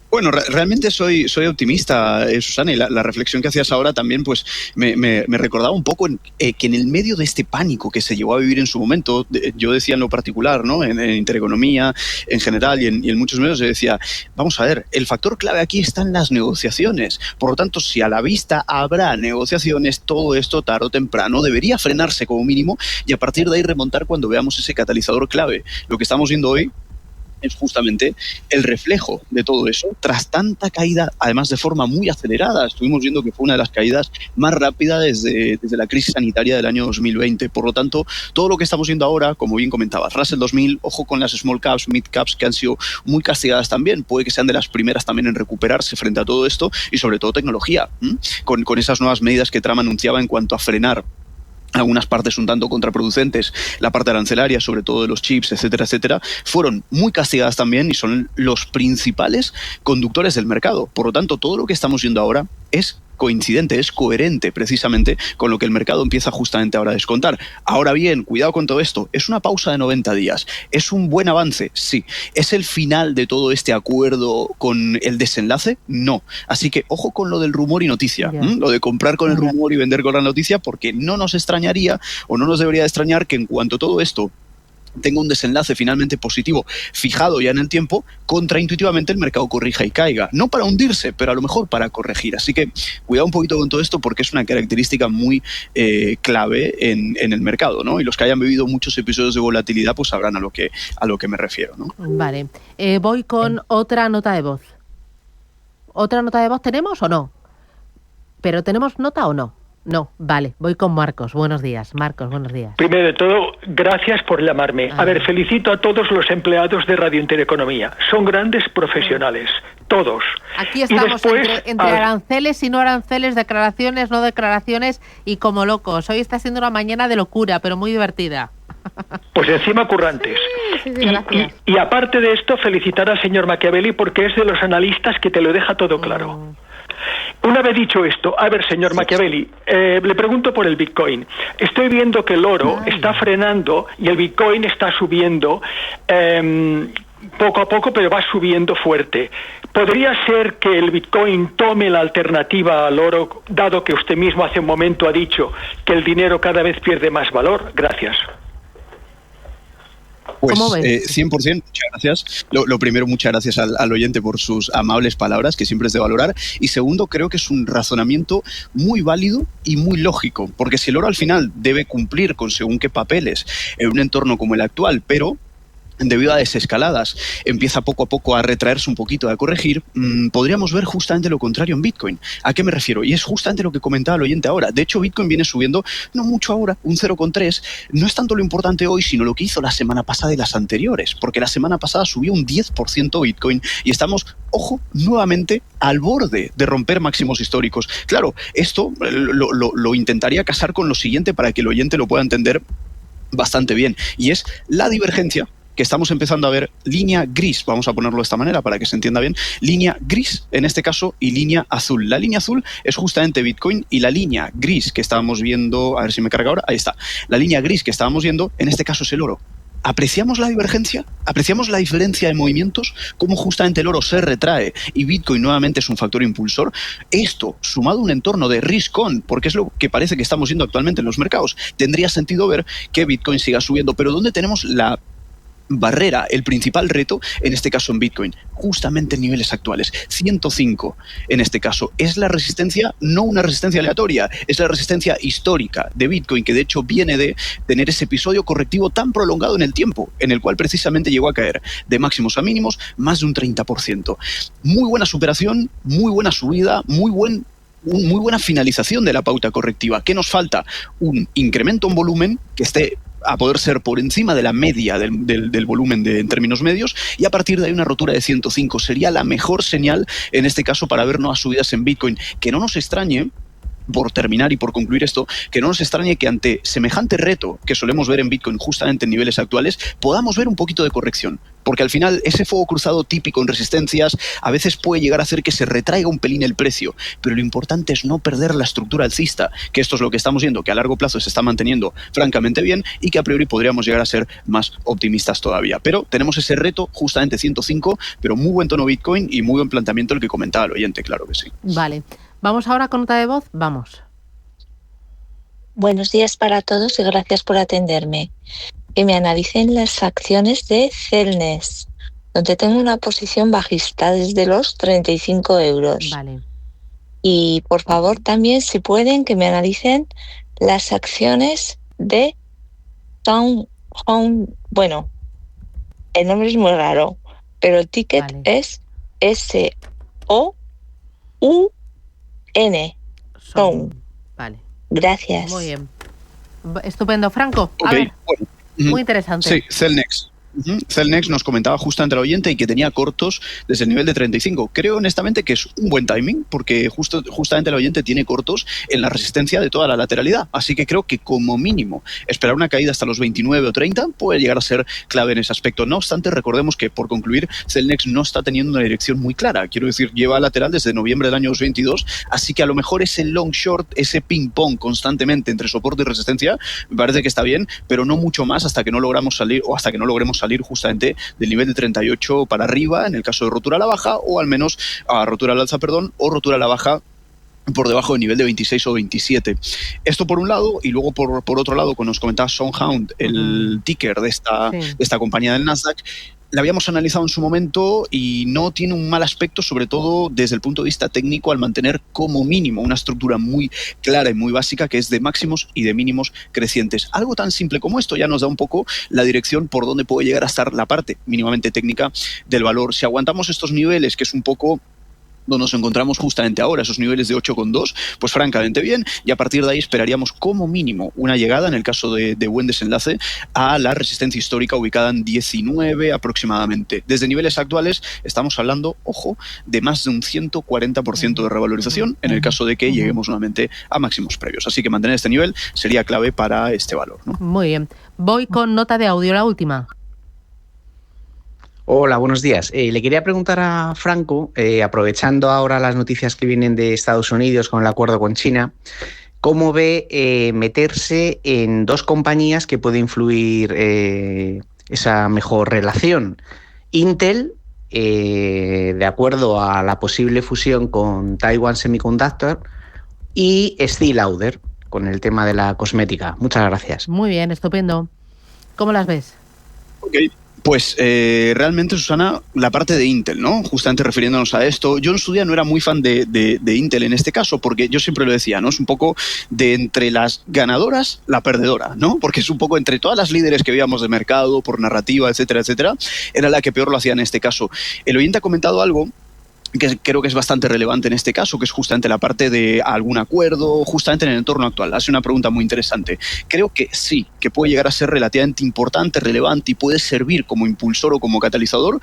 Bueno, realmente soy optimista, Susana, y la reflexión que hacías ahora también pues me recordaba un poco que en el medio de este pánico que se llevó a vivir en su momento, yo decía en lo particular, ¿no? En Intereconomía, en general y en muchos medios, yo decía, vamos a ver, el factor clave aquí está en las negociaciones. Por lo tanto, si a la vista habrá negociaciones, todo esto tarde o temprano debería frenarse como mínimo y a partir de ahí remontar cuando veamos ese catalizador clave. Lo que estamos viendo hoy es justamente el reflejo de todo eso, tras tanta caída, además de forma muy acelerada. Estuvimos viendo que fue una de las caídas más rápidas desde la crisis sanitaria del año 2020. Por lo tanto, todo lo que estamos viendo ahora, como bien comentabas, Russell 2000, ojo con las small caps, mid caps, que han sido muy castigadas también. Puede que sean de las primeras también en recuperarse frente a todo esto y sobre todo tecnología, con esas nuevas medidas que Trump anunciaba en cuanto a frenar algunas partes un tanto contraproducentes, la parte arancelaria, sobre todo de los chips, etcétera, etcétera, fueron muy castigadas también y son los principales conductores del mercado. Por lo tanto, todo lo que estamos viendo ahora es coincidente, es coherente precisamente con lo que el mercado empieza justamente ahora a descontar. Ahora bien, cuidado con todo esto, es una pausa de 90 días, ¿es un buen avance? Sí. ¿Es el final de todo este acuerdo con el desenlace? No. Así que ojo con lo del rumor y noticia, lo de comprar con el rumor y vender con la noticia, porque no nos extrañaría o no nos debería extrañar que en cuanto todo esto tenga un desenlace finalmente positivo fijado ya en el tiempo, contraintuitivamente el mercado corrija y caiga. No para hundirse, pero a lo mejor para corregir. Así que cuidado un poquito con todo esto porque es una característica muy clave en el mercado, ¿no? Y los que hayan vivido muchos episodios de volatilidad pues sabrán a lo que me refiero, ¿no? Vale. Voy con otra nota de voz. ¿Otra nota de voz tenemos o no? ¿Pero tenemos nota o no? No, vale, voy con Marcos. Buenos días, Marcos, buenos días. Primero de todo, gracias por llamarme. A ver, felicito a todos los empleados de Radio Intereconomía. Son grandes profesionales, todos. Aquí estamos después, entre aranceles y no aranceles, declaraciones, no declaraciones y como locos. Hoy está siendo una mañana de locura, pero muy divertida. Pues encima currantes. Sí, gracias. Y aparte de esto, felicitar al señor Machiavelli porque es de los analistas que te lo deja todo claro. Una vez dicho esto, a ver, señor Machiavelli, le pregunto por el Bitcoin. Estoy viendo que el oro está frenando y el Bitcoin está subiendo poco a poco, pero va subiendo fuerte. ¿Podría ser que el Bitcoin tome la alternativa al oro, dado que usted mismo hace un momento ha dicho que el dinero cada vez pierde más valor? Gracias. Pues 100%, muchas gracias. Lo primero, muchas gracias al oyente por sus amables palabras, que siempre es de valorar. Y segundo, creo que es un razonamiento muy válido y muy lógico, porque si el oro al final debe cumplir con según qué papeles en un entorno como el actual, pero debido a desescaladas empieza poco a poco a retraerse un poquito, a corregir, podríamos ver justamente lo contrario en Bitcoin. ¿A qué me refiero? Y es justamente lo que comentaba el oyente ahora. De hecho, Bitcoin viene subiendo, no mucho ahora, un 0,3. No es tanto lo importante hoy, sino lo que hizo la semana pasada y las anteriores, porque la semana pasada subió un 10% Bitcoin y estamos, ojo, nuevamente al borde de romper máximos históricos. Claro, esto lo intentaría casar con lo siguiente para que el oyente lo pueda entender bastante bien, y es la divergencia que estamos empezando a ver, línea gris, vamos a ponerlo de esta manera para que se entienda bien, línea gris en este caso y línea azul. La línea azul es justamente Bitcoin y la línea gris que estábamos viendo, a ver si me carga ahora, ahí está, la línea gris que estábamos viendo en este caso es el oro. ¿Apreciamos la divergencia? ¿Apreciamos la diferencia de movimientos? ¿Cómo justamente el oro se retrae y Bitcoin nuevamente es un factor impulsor? Esto, sumado a un entorno de risk-on, porque es lo que parece que estamos viendo actualmente en los mercados, tendría sentido ver que Bitcoin siga subiendo. Pero ¿dónde tenemos la barrera, el principal reto, en este caso en Bitcoin, justamente en niveles actuales. 105, en este caso, es la resistencia, no una resistencia aleatoria, es la resistencia histórica de Bitcoin, que de hecho viene de tener ese episodio correctivo tan prolongado en el tiempo, en el cual precisamente llegó a caer de máximos a mínimos más de un 30%. Muy buena superación, muy buena subida, muy buena finalización de la pauta correctiva. ¿Qué nos falta? Un incremento en volumen que esté a poder ser por encima de la media del volumen en términos medios, y a partir de ahí una rotura de 105 sería la mejor señal en este caso para ver nuevas subidas en Bitcoin. Que no nos extrañe, por terminar y por concluir esto, que no nos extrañe que ante semejante reto que solemos ver en Bitcoin justamente en niveles actuales, podamos ver un poquito de corrección. Porque al final ese fuego cruzado típico en resistencias a veces puede llegar a hacer que se retraiga un pelín el precio, pero lo importante es no perder la estructura alcista, que esto es lo que estamos viendo, que a largo plazo se está manteniendo francamente bien y que a priori podríamos llegar a ser más optimistas todavía. Pero tenemos ese reto, justamente 105, pero muy buen tono Bitcoin y muy buen planteamiento el que comentaba el oyente, claro que sí. Vale. ¿Vamos ahora con nota de voz? Vamos. Buenos días para todos y gracias por atenderme. Que me analicen las acciones de Celnex, donde tengo una posición bajista desde los 35 euros. Vale. Y por favor también, si pueden, que me analicen las acciones de Sound. Bueno, el nombre es muy raro, pero el ticket es SOUN. Sound. Vale. Gracias. Muy bien. Estupendo. Franco, a ver. Bueno. Muy interesante. Sí, Celnex. Celnex nos comentaba justamente el oyente y que tenía cortos desde el nivel de 35. Creo honestamente que es un buen timing porque justamente el oyente tiene cortos en la resistencia de toda la lateralidad. Así que creo que como mínimo esperar una caída hasta los 29 o 30 puede llegar a ser clave en ese aspecto. No obstante, recordemos que por concluir, Celnex no está teniendo una dirección muy clara. Quiero decir, lleva lateral desde noviembre del año 2022, así que a lo mejor ese long short, ese ping pong constantemente entre soporte y resistencia, me parece que está bien, pero no mucho más hasta que no logremos salir justamente del nivel de 38 para arriba, en el caso de rotura a la baja, o al menos rotura al alza, o rotura a la baja por debajo del nivel de 26 o 27. Esto por un lado, y luego por otro lado, cuando nos comentaba SoundHound, el ticker de esta compañía del Nasdaq, la habíamos analizado en su momento y no tiene un mal aspecto, sobre todo desde el punto de vista técnico, al mantener como mínimo una estructura muy clara y muy básica que es de máximos y de mínimos crecientes. Algo tan simple como esto ya nos da un poco la dirección por donde puede llegar a estar la parte mínimamente técnica del valor. Si aguantamos estos niveles, que es un poco donde nos encontramos justamente ahora, esos niveles de 8,2, pues francamente bien, y a partir de ahí esperaríamos como mínimo una llegada, en el caso de buen desenlace, a la resistencia histórica ubicada en 19 aproximadamente. Desde niveles actuales estamos hablando, ojo, de más de un 140% de revalorización en el caso de que lleguemos nuevamente a máximos previos. Así que mantener este nivel sería clave para este valor, ¿no? Muy bien. Voy con nota de audio, la última. Hola, buenos días. Le quería preguntar a Franco, aprovechando ahora las noticias que vienen de Estados Unidos con el acuerdo con China, ¿cómo ve meterse en dos compañías que puede influir esa mejor relación? Intel, de acuerdo a la posible fusión con Taiwan Semiconductor, y Estée Lauder, con el tema de la cosmética. Muchas gracias. Muy bien, estupendo. ¿Cómo las ves? Okay. Pues realmente, Susana, la parte de Intel, ¿no? Justamente refiriéndonos a esto, yo en su día no era muy fan de Intel en este caso, porque yo siempre lo decía, ¿no? Es un poco de entre las ganadoras, la perdedora, ¿no? Porque es un poco entre todas las líderes que veíamos de mercado, por narrativa, etcétera, etcétera, era la que peor lo hacía en este caso. El oyente ha comentado algo que creo que es bastante relevante en este caso, que es justamente la parte de algún acuerdo, justamente en el entorno actual. Hace una pregunta muy interesante. Creo que sí, que puede llegar a ser relativamente importante, relevante y puede servir como impulsor o como catalizador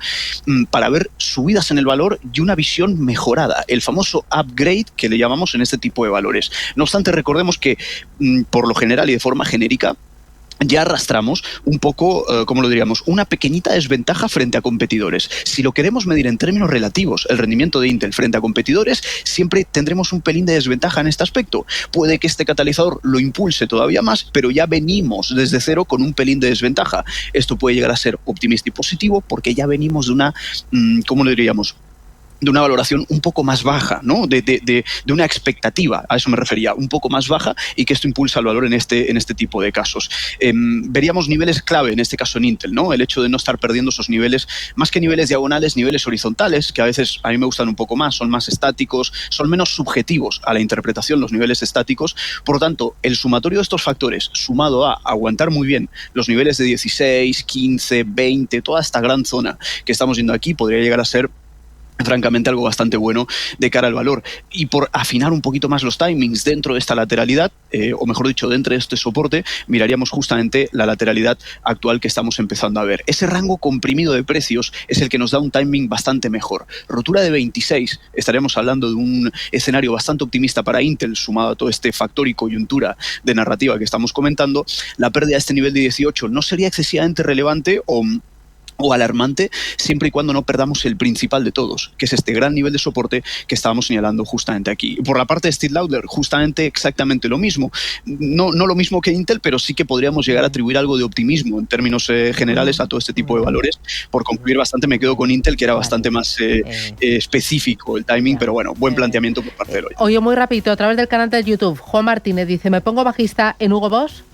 para ver subidas en el valor y una visión mejorada, el famoso upgrade que le llamamos en este tipo de valores. No obstante, recordemos que por lo general y de forma genérica, ya arrastramos un poco, ¿cómo lo diríamos? Una pequeñita desventaja frente a competidores. Si lo queremos medir en términos relativos, el rendimiento de Intel frente a competidores, siempre tendremos un pelín de desventaja en este aspecto. Puede que este catalizador lo impulse todavía más, pero ya venimos desde cero con un pelín de desventaja. Esto puede llegar a ser optimista y positivo porque ya venimos de una, ¿cómo lo diríamos? de una valoración un poco más baja, ¿no? De una expectativa, a eso me refería, un poco más baja, y que esto impulsa el valor en este tipo de casos. Veríamos niveles clave, en este caso en Intel, ¿no? El hecho de no estar perdiendo esos niveles, más que niveles diagonales, niveles horizontales, que a veces a mí me gustan un poco más, son más estáticos, son menos subjetivos a la interpretación los niveles estáticos. Por lo tanto, el sumatorio de estos factores, sumado a aguantar muy bien los niveles de 16, 15, 20, toda esta gran zona que estamos viendo aquí, podría llegar a ser francamente algo bastante bueno de cara al valor. Y por afinar un poquito más los timings dentro de esta lateralidad, o mejor dicho, dentro de este soporte, miraríamos justamente la lateralidad actual que estamos empezando a ver. Ese rango comprimido de precios es el que nos da un timing bastante mejor. Rotura de 26, estaremos hablando de un escenario bastante optimista para Intel, sumado a todo este factor y coyuntura de narrativa que estamos comentando. La pérdida de este nivel de 18 no sería excesivamente relevante o alarmante, siempre y cuando no perdamos el principal de todos, que es este gran nivel de soporte que estábamos señalando justamente aquí. Por la parte de Steve Lauder, justamente exactamente lo mismo. No lo mismo que Intel, pero sí que podríamos llegar a atribuir algo de optimismo en términos generales a todo este tipo de valores. Por concluir bastante, me quedo con Intel, que era bastante más específico el timing, pero bueno, buen planteamiento por parte de hoy. Oye, muy rapidito, a través del canal de YouTube, Juan Martínez dice, ¿me pongo bajista en Hugo Boss?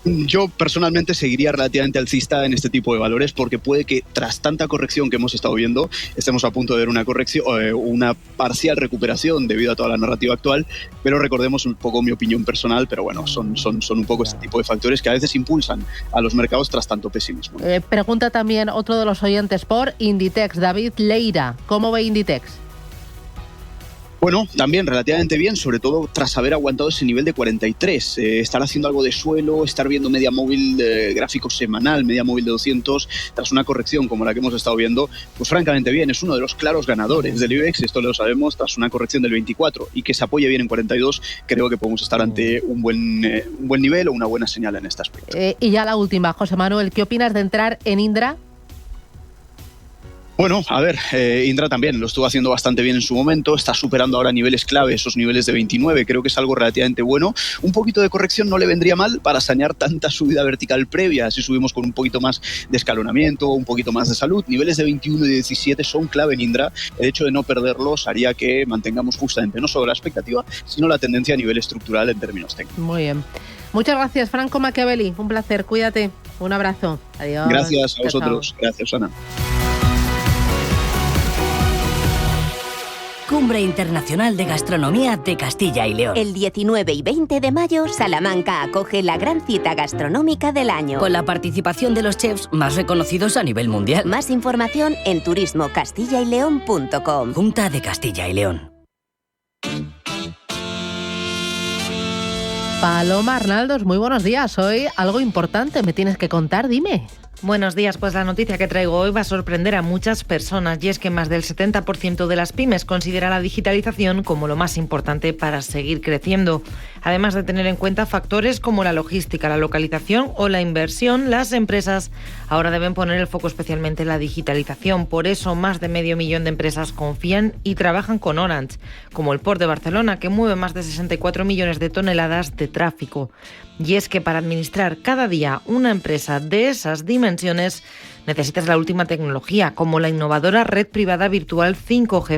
Yo personalmente seguiría relativamente alcista en este tipo de valores, porque puede que tras tanta corrección que hemos estado viendo estemos a punto de ver una corrección, una parcial recuperación debido a toda la narrativa actual, pero recordemos un poco mi opinión personal, pero bueno, son un poco este tipo de factores que a veces impulsan a los mercados tras tanto pesimismo. Pregunta también otro de los oyentes por Inditex, David Leira, ¿cómo ve Inditex? Bueno, también relativamente bien, sobre todo tras haber aguantado ese nivel de 43. Estar haciendo algo de suelo, estar viendo media móvil gráfico semanal, media móvil de 200, tras una corrección como la que hemos estado viendo, pues francamente bien, es uno de los claros ganadores del IBEX, esto lo sabemos, tras una corrección del 24 y que se apoye bien en 42, creo que podemos estar ante un buen nivel o una buena señal en este aspecto. Y ya la última, José Manuel, ¿qué opinas de entrar en Indra? Bueno, a ver, Indra también lo estuvo haciendo bastante bien en su momento, está superando ahora niveles clave, esos niveles de 29, creo que es algo relativamente bueno. Un poquito de corrección no le vendría mal para sanear tanta subida vertical previa, así subimos con un poquito más de escalonamiento, un poquito más de salud. Niveles de 21 y 17 son clave en Indra, el hecho de no perderlos haría que mantengamos justamente no solo la expectativa, sino la tendencia a nivel estructural en términos técnicos. Muy bien. Muchas gracias, Franco Machiavelli, un placer, cuídate, un abrazo. Adiós. Gracias a vosotros, chao. Gracias, Ana. Cumbre Internacional de Gastronomía de Castilla y León. El 19 y 20 de mayo, Salamanca acoge la gran cita gastronómica del año. Con la participación de los chefs más reconocidos a nivel mundial. Más información en turismocastillaileón.com. Junta de Castilla y León. Paloma Arnaldos, muy buenos días. Hoy algo importante me tienes que contar, dime. Buenos días, pues la noticia que traigo hoy va a sorprender a muchas personas y es que más del 70% de las pymes considera la digitalización como lo más importante para seguir creciendo. Además de tener en cuenta factores como la logística, la localización o la inversión, las empresas ahora deben poner el foco especialmente en la digitalización. Por eso, más de 500.000 de empresas confían y trabajan con Orange, como el Port de Barcelona, que mueve más de 64 millones de toneladas de tráfico. Y es que para administrar cada día una empresa de esas dimensiones necesitas la última tecnología, como la innovadora red privada virtual 5G